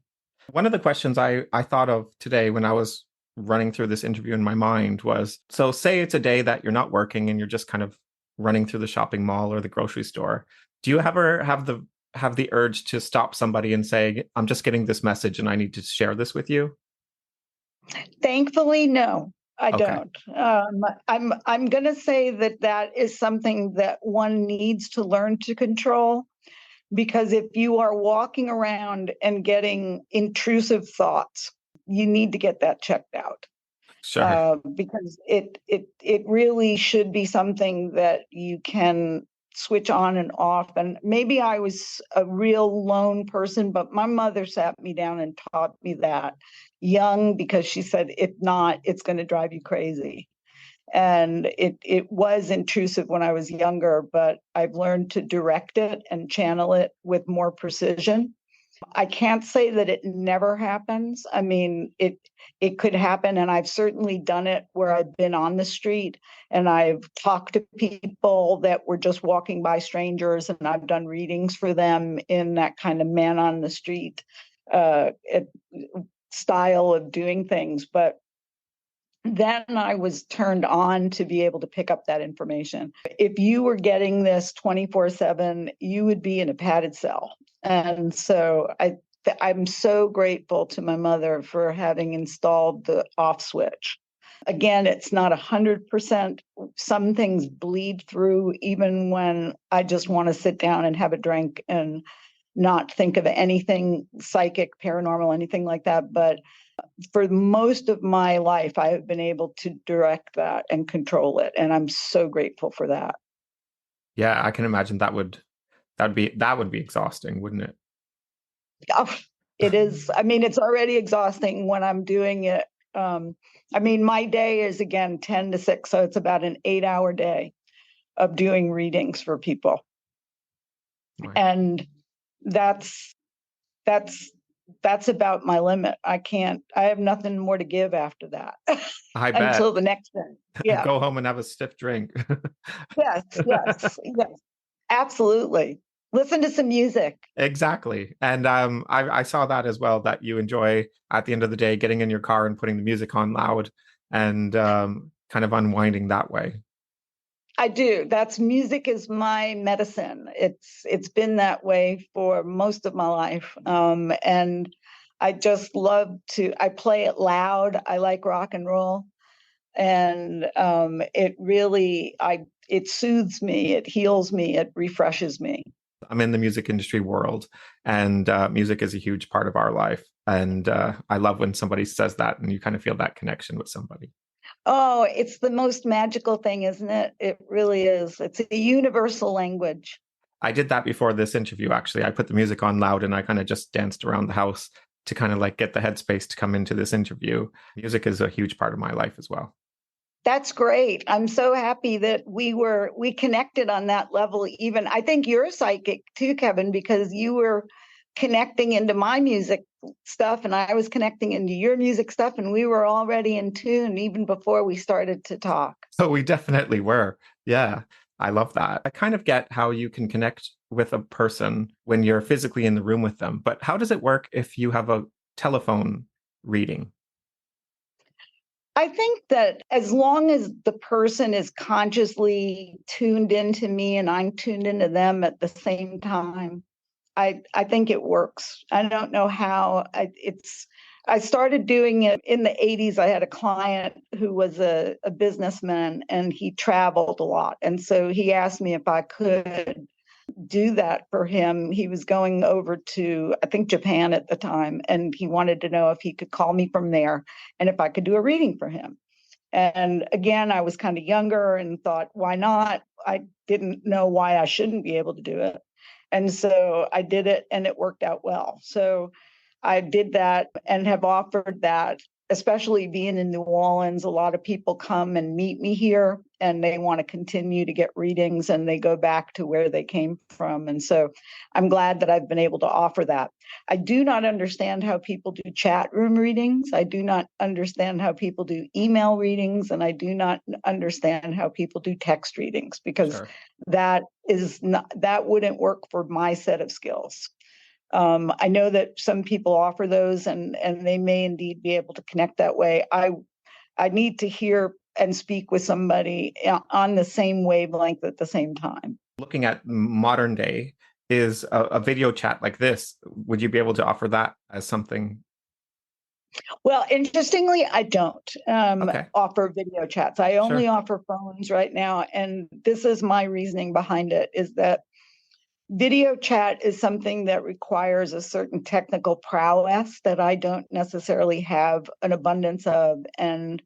Speaker 1: One of the questions I thought of today when I was running through this interview in my mind was, so say it's a day that you're not working and you're just kind of running through the shopping mall or the grocery store. Do you ever have the urge to stop somebody and say, I'm just getting this message and I need to share this with you?
Speaker 2: Thankfully, no, I don't. I'm going to say that is something that one needs to learn to control. Because if you are walking around and getting intrusive thoughts, you need to get that checked out.
Speaker 1: Sure.
Speaker 2: Because it really should be something that you can switch on and off. And maybe I was a real lone person, but my mother sat me down and taught me that young, because she said, if not, it's going to drive you crazy. And it was intrusive when I was younger, but I've learned to direct it and channel it with more precision. I can't say that it never happens. I mean, it could happen, and I've certainly done it where I've been on the street and I've talked to people that were just walking by, strangers, and I've done readings for them in that kind of man on the street style of doing things. But then I was turned on to be able to pick up that information. If you were getting this 24/7, you would be in a padded cell. And so I'm so grateful to my mother for having installed the off switch. Again, it's not 100%. Some things bleed through, even when I just want to sit down and have a drink and not think of anything psychic, paranormal, anything like that. But for most of my life, I have been able to direct that and control it. And I'm so grateful for that.
Speaker 1: Yeah, I can imagine that would be exhausting, wouldn't it?
Speaker 2: Oh, it is. I mean, it's already exhausting when I'm doing it. I mean, my day is, again, 10 to 6. So it's about an 8-hour day of doing readings for people. Right. And that's that's about my limit. I have nothing more to give after that
Speaker 1: I bet.
Speaker 2: until the next thing. Yeah.
Speaker 1: Go home and have a stiff drink.
Speaker 2: Yes, yes, yes. Absolutely. Listen to some music.
Speaker 1: Exactly. And I saw that as well, that you enjoy at the end of the day getting in your car and putting the music on loud and kind of unwinding that way.
Speaker 2: I do. That's music is my medicine. It's been that way for most of my life. And I just love I play it loud. I like rock and roll. And it soothes me, it heals me, it refreshes me.
Speaker 1: I'm in the music industry world, and music is a huge part of our life. And I love when somebody says that and you kind of feel that connection with somebody.
Speaker 2: Oh, it's the most magical thing, isn't it? It really is. It's a universal language.
Speaker 1: I did that before this interview, actually. I put the music on loud and I kind of just danced around the house to kind of like get the headspace to come into this interview. Music is a huge part of my life as well.
Speaker 2: That's great. I'm so happy that we connected on that level. Even I think you're psychic too, Kevin, because you were connecting into my music stuff and I was connecting into your music stuff, and we were already in tune even before we started to talk.
Speaker 1: So we definitely were. Yeah, I love that. I kind of get how you can connect with a person when you're physically in the room with them, but how does it work if you have a telephone reading?
Speaker 2: I think that as long as the person is consciously tuned into me and I'm tuned into them at the same time, I think it works. I don't know how. I started doing it in the 80s. I had a client who was a businessman and he traveled a lot. And so he asked me if I could do that for him. He was going over to, I think, Japan at the time, and he wanted to know if he could call me from there and if I could do a reading for him. And again, I was kind of younger and thought, why not? I didn't know why I shouldn't be able to do it. And so I did it and it worked out well. So I did that and have offered that, especially being in New Orleans. A lot of people come and meet me here and they want to continue to get readings and they go back to where they came from. And so I'm glad that I've been able to offer that. I do not understand how people do chat room readings. I do not understand how people do email readings. And I do not understand how people do text readings, because
Speaker 1: Sure.
Speaker 2: that wouldn't work for my set of skills. I know that some people offer those and they may indeed be able to connect that way. I need to hear and speak with somebody on the same wavelength at the same time.
Speaker 1: Looking at modern day, is a video chat like this, would you be able to offer that as something?
Speaker 2: Well, interestingly, I don't offer video chats. I only offer phones right now. And this is my reasoning behind it, is that video chat is something that requires a certain technical prowess that I don't necessarily have an abundance of. And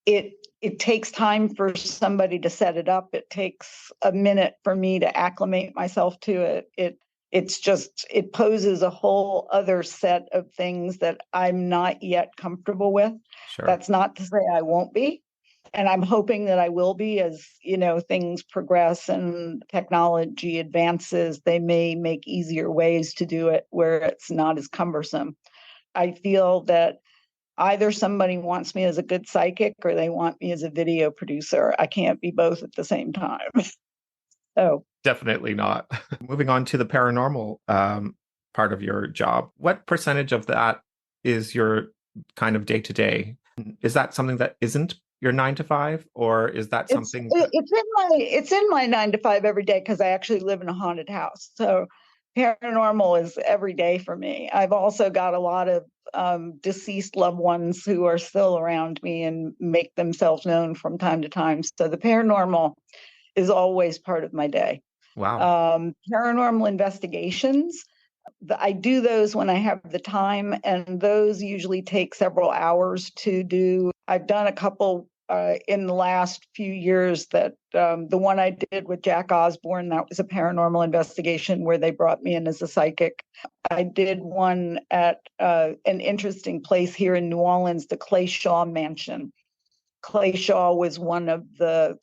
Speaker 2: it takes time for somebody to set it up. It takes a minute for me to acclimate myself to it. It poses a whole other set of things that I'm not yet comfortable with.
Speaker 1: Sure.
Speaker 2: That's not to say I won't be. And I'm hoping that I will be as, things progress and technology advances. They may make easier ways to do it where it's not as cumbersome. I feel that either somebody wants me as a good psychic or they want me as a video producer. I can't be both at the same time. So
Speaker 1: definitely not. Moving on to the paranormal part of your job, what percentage of that is your kind of day-to-day? Is that something that isn't your 9 to 5, or is that something?
Speaker 2: It's in my 9 to 5 every day, because I actually live in a haunted house. So paranormal is every day for me. I've also got a lot of deceased loved ones who are still around me and make themselves known from time to time. So the paranormal is always part of my day.
Speaker 1: Wow.
Speaker 2: Paranormal investigations, I do those when I have the time, and those usually take several hours to do. I've done a couple in the last few years. That the one I did with Jack Osborne, that was a paranormal investigation where they brought me in as a psychic. I did one at an interesting place here in New Orleans, the Clay Shaw Mansion. Clay Shaw was one of the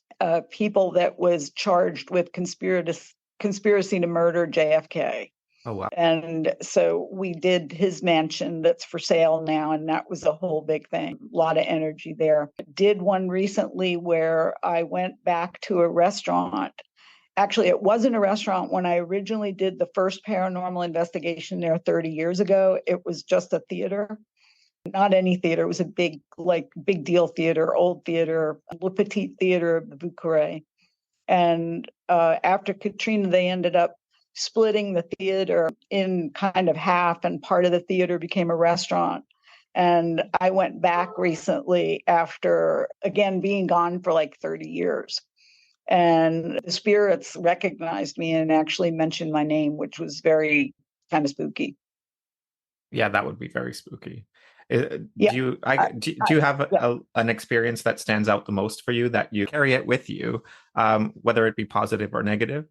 Speaker 2: people that was charged with conspiracy to murder JFK.
Speaker 1: Oh, wow.
Speaker 2: And so we did his mansion that's for sale now, and that was a whole big thing. A lot of energy there. Did one recently where I went back to a restaurant. Actually, it wasn't a restaurant when I originally did the first paranormal investigation there 30 years ago. It was just a theater, not any theater. It was a big deal theater, old theater, Le Petit Theater of the Vieux. And after Katrina, they ended up splitting the theater in kind of half, and part of the theater became a restaurant. And I went back recently after, again, being gone for like 30 years. And the spirits recognized me and actually mentioned my name, which was very kind of spooky.
Speaker 1: Yeah, that would be very spooky.
Speaker 2: Yeah.
Speaker 1: Do you have
Speaker 2: Yeah.
Speaker 1: an experience that stands out the most for you that you carry it with you, whether it be positive or negative?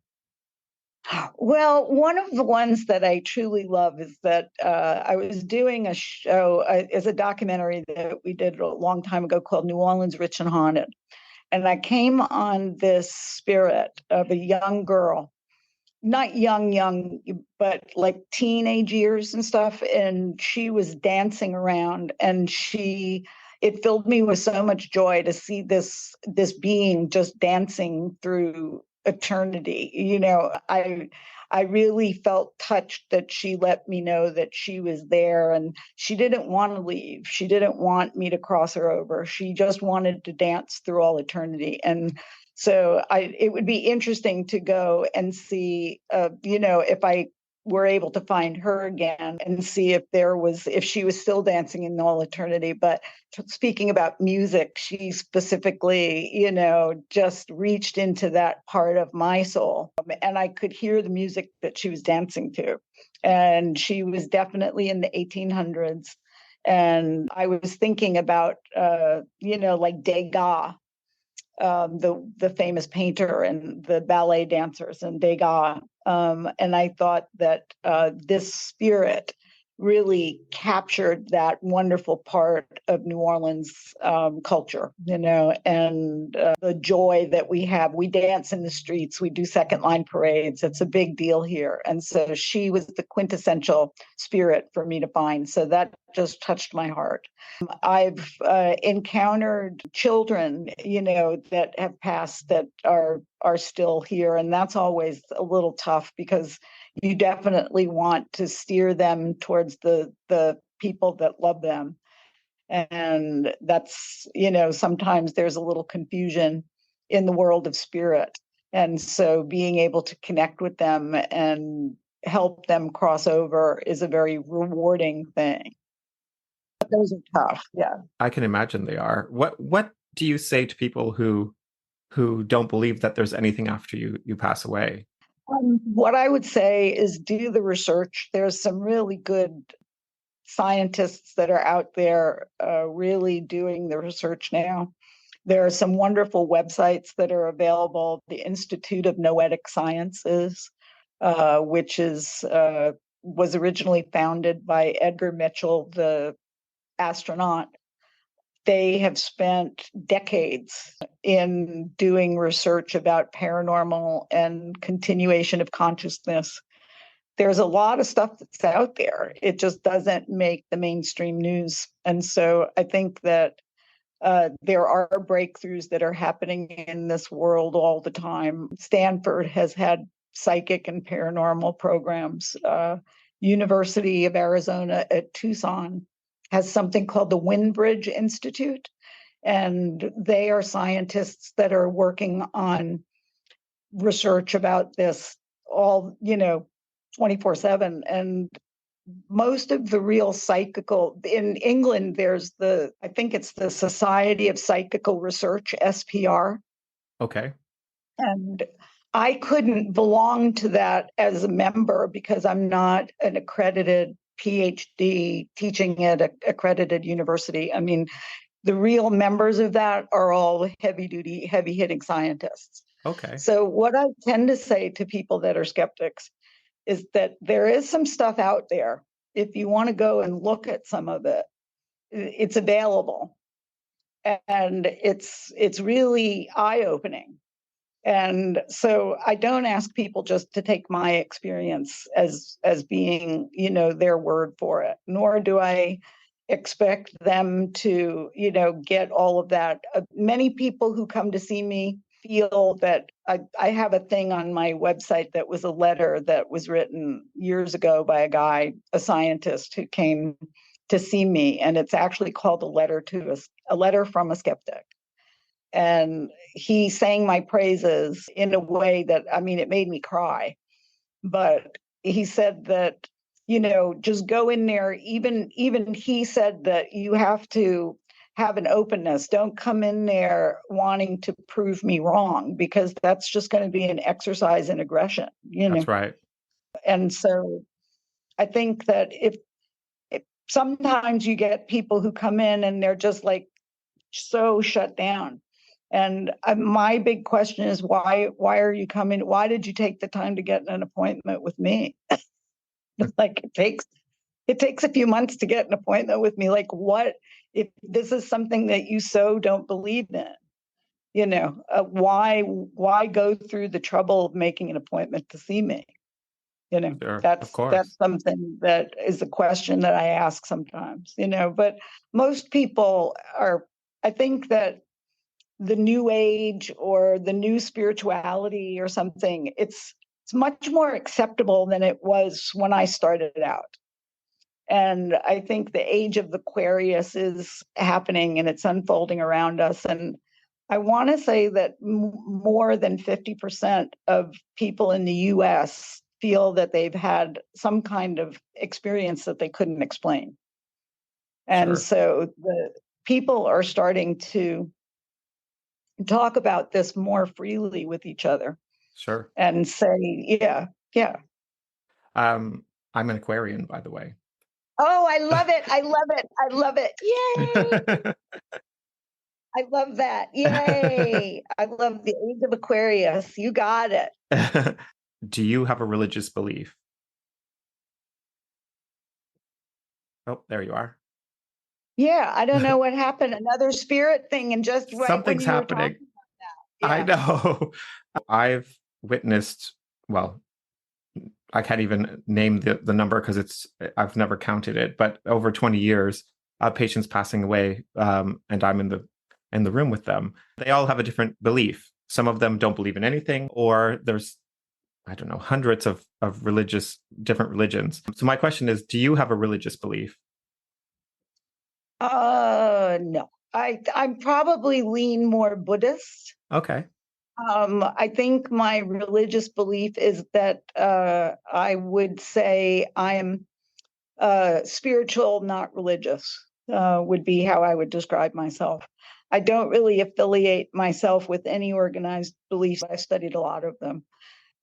Speaker 2: Well, one of the ones that I truly love is that I was doing a show as a documentary that we did a long time ago called New Orleans Rich and Haunted. And I came on this spirit of a young girl, not young, but like teenage years and stuff. And she was dancing around, and it filled me with so much joy to see this being just dancing through eternity. I really felt touched that she let me know that she was there, and she didn't want to leave. She didn't want me to cross her over. She just wanted to dance through all eternity. And so it would be interesting to go and see, if I were able to find her again and see if she was still dancing in all eternity. But speaking about music, she specifically, just reached into that part of my soul. And I could hear the music that she was dancing to. And she was definitely in the 1800s. And I was thinking about, like Degas, the famous painter, and the ballet dancers, and Degas. And I thought that this spirit really captured that wonderful part of New Orleans culture, and the joy that we have. We dance in the streets, we do second line parades. It's a big deal here. And so she was the quintessential spirit for me to find. So that just touched my heart. I've encountered children, that have passed that are still here, and that's always a little tough because you definitely want to steer them towards the people that love them. And that's, sometimes there's a little confusion in the world of spirit. And so being able to connect with them and help them cross over is a very rewarding thing. But those are tough. Yeah.
Speaker 1: I can imagine they are. What do you say to people who don't believe that there's anything after you pass away?
Speaker 2: What I would say is do the research. There's some really good scientists that are out there really doing the research now. There are some wonderful websites that are available. The Institute of Noetic Sciences, which was originally founded by Edgar Mitchell, the astronaut. They have spent decades in doing research about paranormal and continuation of consciousness. There's a lot of stuff that's out there. It just doesn't make the mainstream news. And so I think that there are breakthroughs that are happening in this world all the time. Stanford has had psychic and paranormal programs. University of Arizona at Tucson has something called the Windbridge Institute. And they are scientists that are working on research about this all, 24/7. And most of the real psychical in England, I think it's the Society of Psychical Research, SPR.
Speaker 1: Okay.
Speaker 2: And I couldn't belong to that as a member because I'm not an accredited PhD teaching at an accredited university. I mean, the real members of that are all heavy-duty, heavy-hitting scientists.
Speaker 1: Okay.
Speaker 2: So what I tend to say to people that are skeptics is that there is some stuff out there. If you want to go and look at some of it, it's available. And it's really eye-opening. And so I don't ask people just to take my experience as being, their word for it, nor do I expect them to, get all of that. Many people who come to see me feel that I have a thing on my website that was a letter that was written years ago by a guy, a scientist who came to see me, and it's actually called a letter from a skeptic. And he sang my praises in a way that, it made me cry. But he said that, just go in there. Even he said that you have to have an openness. Don't come in there wanting to prove me wrong, because that's just going to be an exercise in aggression,
Speaker 1: That's right.
Speaker 2: And so I think that if sometimes you get people who come in and they're just like so shut down. And my big question is, why are you coming? Why did you take the time to get an appointment with me? Like it takes a few months to get an appointment with me. Like, what if this is something that you so don't believe in? Why go through the trouble of making an appointment to see me?
Speaker 1: Sure, of
Speaker 2: That's
Speaker 1: course.
Speaker 2: something that is a question that I ask sometimes. But most people are. I think that the new age or the new spirituality or something, it's much more acceptable than it was when I started out. And I think the age of Aquarius is happening and it's unfolding around us. And I want to say that more than 50% of people in the US feel that they've had some kind of experience that they couldn't explain. And
Speaker 1: Sure.
Speaker 2: so the people are starting to talk about this more freely with each other
Speaker 1: Sure.
Speaker 2: and say, yeah.
Speaker 1: I'm an Aquarian, by the way.
Speaker 2: Oh, I love it. I love it. I love it. Yay. I love that. Yay. I love the age of Aquarius. You got it.
Speaker 1: Do you have a religious belief? Oh, there you are.
Speaker 2: Yeah, I don't know what happened. Another spirit thing, and just right when
Speaker 1: Something's
Speaker 2: you were
Speaker 1: happening.
Speaker 2: talking about that.
Speaker 1: I
Speaker 2: Yeah.
Speaker 1: know. I've witnessed, well, I can't even name the number because I've never counted it, but over 20 years, patients passing away, and I'm in the room with them. They all have a different belief. Some of them don't believe in anything, or there's, I don't know, hundreds of different religions. So my question is, do you have a religious belief?
Speaker 2: No. I probably lean more Buddhist.
Speaker 1: Okay.
Speaker 2: I think my religious belief is that I would say I'm spiritual, not religious, would be how I would describe myself. I don't really affiliate myself with any organized beliefs. I studied a lot of them.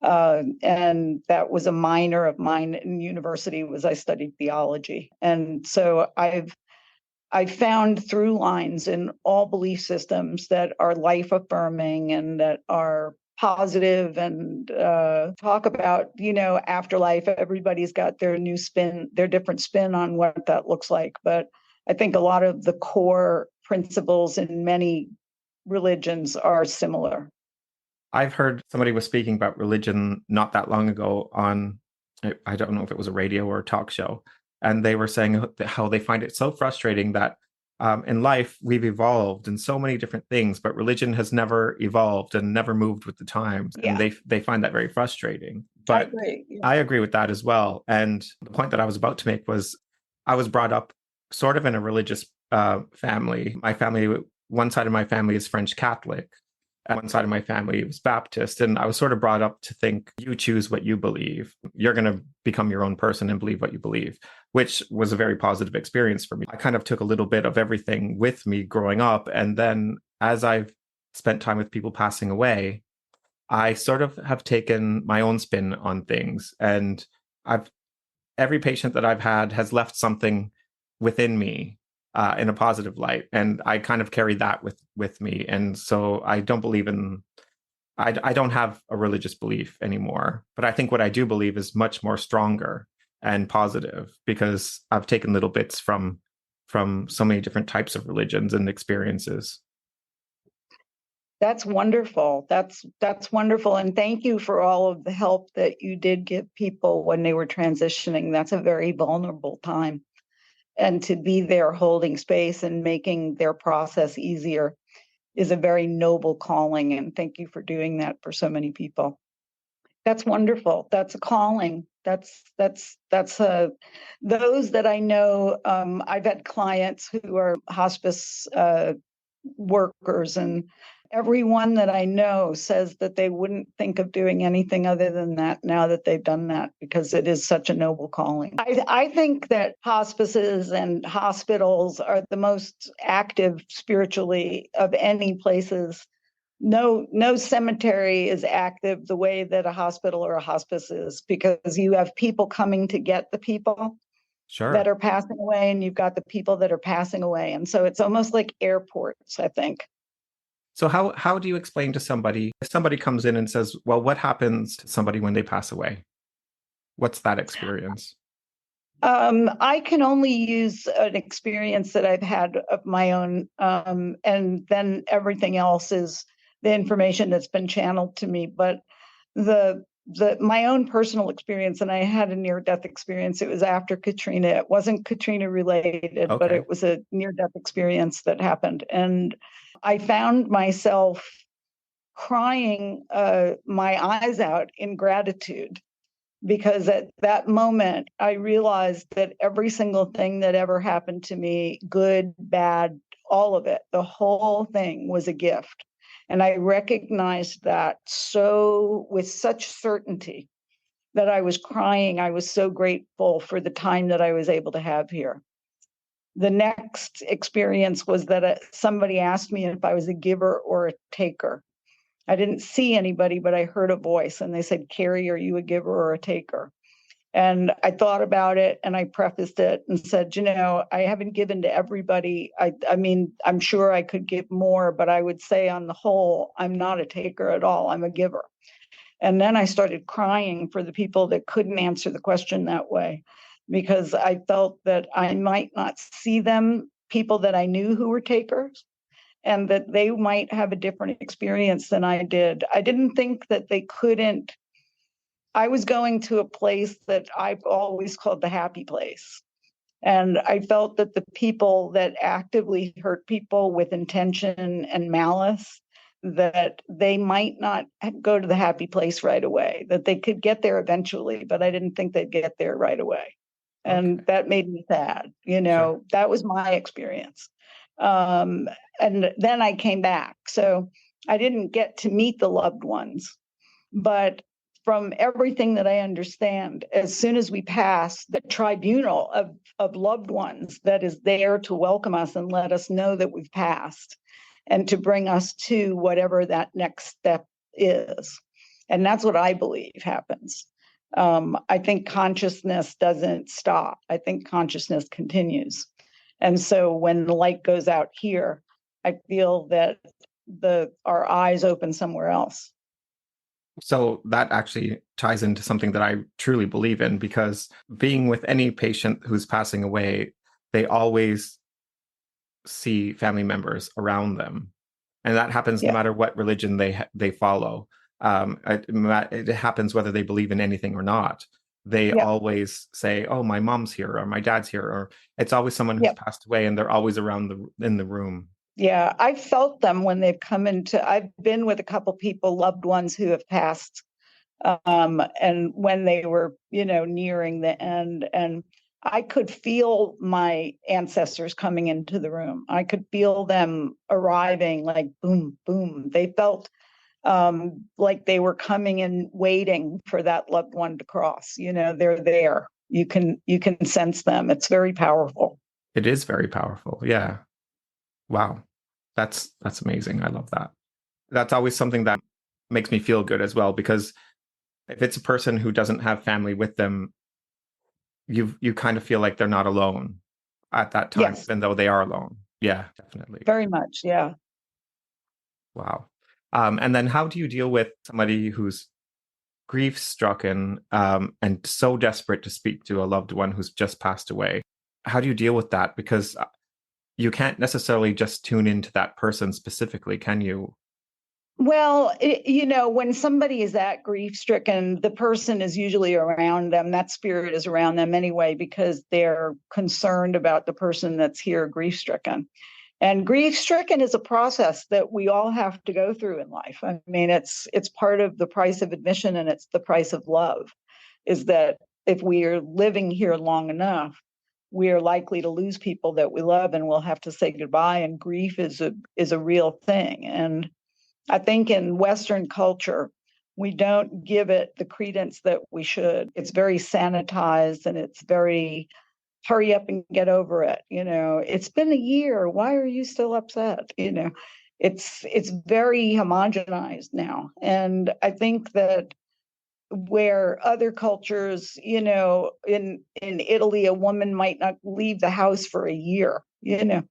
Speaker 2: And that was a minor of mine in university, was I studied theology. And so I found through lines in all belief systems that are life affirming and that are positive and talk about, afterlife. Everybody's got their new spin, their different spin on what that looks like. But I think a lot of the core principles in many religions are similar.
Speaker 1: I've heard somebody was speaking about religion not that long ago on, I don't know if it was a radio or a talk show, and they were saying how they find it so frustrating that in life we've evolved in so many different things, but religion has never evolved and never moved with the times, and they find that very frustrating. But
Speaker 2: I agree. Yeah.
Speaker 1: I agree with that as well. And the point that I was about to make was I was brought up sort of in a religious family. My family, one side of my family is French Catholic. One side of my family was Baptist, and I was sort of brought up to think you choose what you believe. You're going to become your own person and believe what you believe, which was a very positive experience for me. I kind of took a little bit of everything with me growing up. And then as I've spent time with people passing away, I sort of have taken my own spin on things. And every patient that I've had has left something within me in a positive light. And I kind of carry that with me. And so I don't believe I don't have a religious belief anymore. But I think what I do believe is much more stronger and positive because I've taken little bits from so many different types of religions and experiences.
Speaker 2: That's wonderful. That's wonderful. And thank you for all of the help that you did give people when they were transitioning. That's a very vulnerable time. And to be there holding space and making their process easier is a very noble calling. And thank you for doing that for so many people. That's wonderful. That's a calling. That's those that I know. I've had clients who are hospice workers, and everyone that I know says that they wouldn't think of doing anything other than that now that they've done that, because it is such a noble calling. I think that hospices and hospitals are the most active spiritually of any places. No cemetery is active the way that a hospital or a hospice is, because you have people coming to get the people
Speaker 1: Sure.
Speaker 2: that are passing away, and you've got the people that are passing away. And so it's almost like airports, I think.
Speaker 1: So how do you explain to somebody, if somebody comes in and says, well, what happens to somebody when they pass away? What's that experience?
Speaker 2: I can only use an experience that I've had of my own, and then everything else is the information that's been channeled to me. But my own personal experience, and I had a near-death experience. It was after Katrina. It wasn't Katrina related, but it was a near-death experience that happened. And I found myself crying my eyes out in gratitude, because at that moment, I realized that every single thing that ever happened to me, good, bad, all of it, the whole thing was a gift. And I recognized that with such certainty that I was crying. I was so grateful for the time that I was able to have here. The next experience was that somebody asked me if I was a giver or a taker. I didn't see anybody, but I heard a voice, and they said, "Cari, are you a giver or a taker?" And I thought about it, and I prefaced it and said, I haven't given to everybody. I mean, I'm sure I could give more, but I would say on the whole, I'm not a taker at all. I'm a giver. And then I started crying for the people that couldn't answer the question that way, because I felt that I might not see them, people that I knew who were takers, and that they might have a different experience than I did. I didn't think that they couldn't. I was going to a place that I've always called the happy place. And I felt that the people that actively hurt people with intention and malice, that they might not go to the happy place right away, that they could get there eventually, but I didn't think they'd get there right away. And that made me sad.
Speaker 1: Sure.
Speaker 2: That was my experience. And then I came back. So I didn't get to meet the loved ones, but from everything that I understand, as soon as we pass, the tribunal of loved ones that is there to welcome us and let us know that we've passed, and to bring us to whatever that next step is. And that's what I believe happens. I think consciousness doesn't stop. I think consciousness continues. And so when the light goes out here, I feel that our eyes open somewhere else.
Speaker 1: So that actually ties into something that I truly believe in, because being with any patient who's passing away, they always see family members around them. And that happens no matter what religion they follow. It happens whether they believe in anything or not. They always say, "Oh, my mom's here," or "My dad's here," or it's always someone who's passed away, and they're always around in the room.
Speaker 2: Yeah, I've felt them when they've come I've been with a couple people, loved ones who have passed, and when they were, nearing the end, and I could feel my ancestors coming into the room. I could feel them arriving, like boom, boom. They felt like they were coming and waiting for that loved one to cross. They're there. You can sense them. It's very powerful.
Speaker 1: It is very powerful. Yeah. Wow. That's amazing. I love that. That's always something that makes me feel good as well, because if it's a person who doesn't have family with them, you kind of feel like they're not alone at that time, even though they are alone. Yeah, definitely.
Speaker 2: Very much. Yeah.
Speaker 1: Wow. And then how do you deal with somebody who's grief-stricken and so desperate to speak to a loved one who's just passed away? How do you deal with that? Because you can't necessarily just tune into that person specifically, can you?
Speaker 2: Well, when somebody is that grief stricken, the person is usually around them. That spirit is around them anyway, because they're concerned about the person that's here grief stricken. And grief stricken is a process that we all have to go through in life. I mean, it's part of the price of admission, and it's the price of love, is that if we are living here long enough, we are likely to lose people that we love, and we'll have to say goodbye. And grief is a real thing. And I think in Western culture, we don't give it the credence that we should. It's very sanitized, and it's very hurry up and get over it. It's been a year. Why are you still upset? It's very homogenized now. And I think that where other cultures, in Italy, a woman might not leave the house for a year,
Speaker 1: Yeah.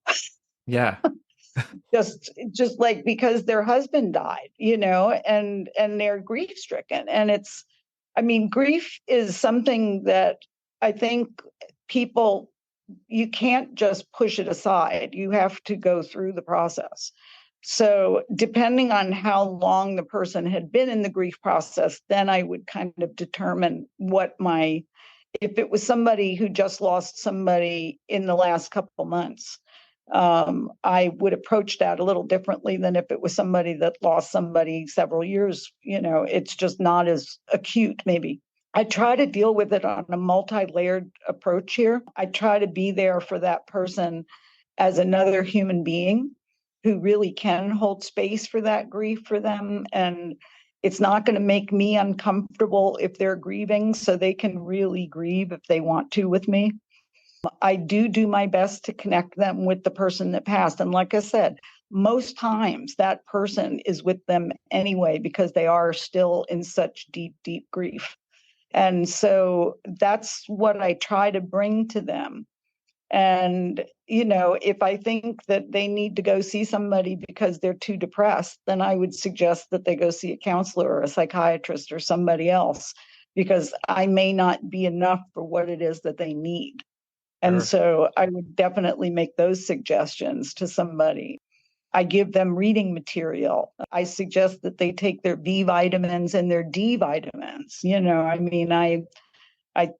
Speaker 2: just like because their husband died, and they're grief stricken. And grief is something that I think you can't just push it aside. You have to go through the process. So depending on how long the person had been in the grief process, then I would kind of determine if it was somebody who just lost somebody in the last couple months, I would approach that a little differently than if it was somebody that lost somebody several years. It's just not as acute, maybe. I try to deal with it on a multi-layered approach here. I try to be there for that person as another human being who really can hold space for that grief for them. And it's not going to make me uncomfortable if they're grieving, so they can really grieve if they want to with me. I do my best to connect them with the person that passed. And like I said, most times that person is with them anyway, because they are still in such deep, deep grief. And so that's what I try to bring to them. And, if I think that they need to go see somebody because they're too depressed, then I would suggest that they go see a counselor or a psychiatrist or somebody else, because I may not be enough for what it is that they need. And so I would definitely make those suggestions to somebody. I give them reading material. I suggest that they take their B vitamins and their D vitamins.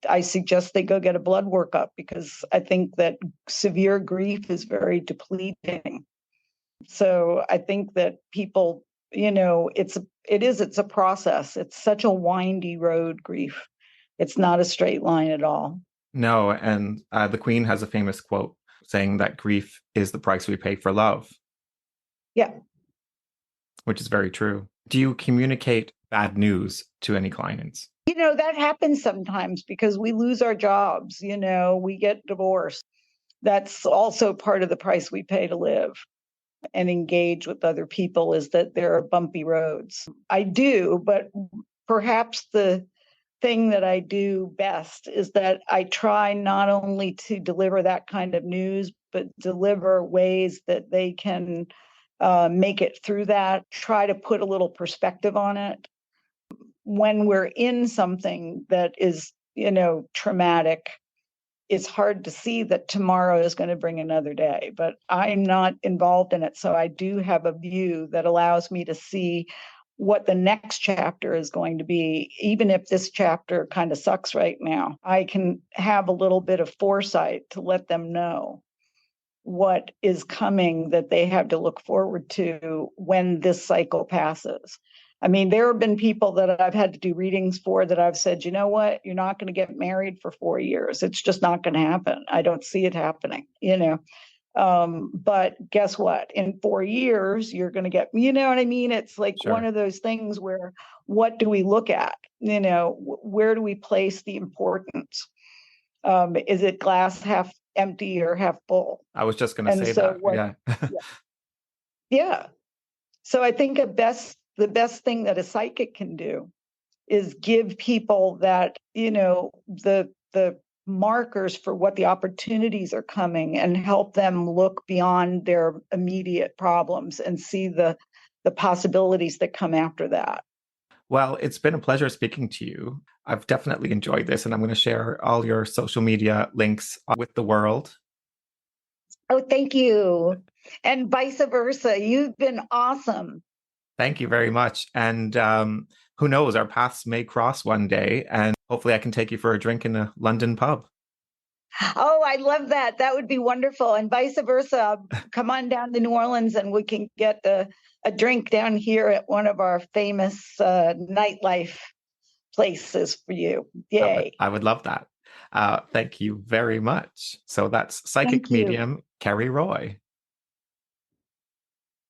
Speaker 2: I suggest they go get a blood workup, because I think that severe grief is very depleting. So I think that people, it's a process. It's such a windy road, grief. It's not a straight line at all.
Speaker 1: No, and the Queen has a famous quote saying that grief is the price we pay for love.
Speaker 2: Yeah.
Speaker 1: Which is very true. Do you communicate bad news to any clients?
Speaker 2: That happens sometimes because we lose our jobs, we get divorced. That's also part of the price we pay to live and engage with other people, is that there are bumpy roads. I do, but perhaps the thing that I do best is that I try not only to deliver that kind of news, but deliver ways that they can make it through that, try to put a little perspective on it. When we're in something that is, traumatic, it's hard to see that tomorrow is going to bring another day, but I'm not involved in it. So I do have a view that allows me to see what the next chapter is going to be. Even if this chapter kind of sucks right now, I can have a little bit of foresight to let them know what is coming that they have to look forward to when this cycle passes. I mean, there have been people that I've had to do readings for that I've said, you know what, you're not going to get married for 4 years. It's just not going to happen. I don't see it happening, but guess what? In 4 years, you're going to get, what I mean? It's like One of those things where, what do we look at? Where do we place the importance? Is it glass half empty or half full?
Speaker 1: I was just going to say that.
Speaker 2: Yeah. So I think the best thing that a psychic can do is give people that, the markers for what the opportunities are coming, and help them look beyond their immediate problems and see the possibilities that come after that.
Speaker 1: Well, it's been a pleasure speaking to you. I've definitely enjoyed this, and I'm going to share all your social media links with the world.
Speaker 2: Oh, thank you. And vice versa. You've been awesome.
Speaker 1: Thank you very much. And who knows, our paths may cross one day, and hopefully I can take you for a drink in a London pub.
Speaker 2: Oh, I love that. That would be wonderful. And vice versa. Come on down to New Orleans and we can get a drink down here at one of our famous nightlife places for you. Yay.
Speaker 1: I would love that. Thank you very much. So that's psychic
Speaker 2: Thank you.
Speaker 1: medium Cari Roy.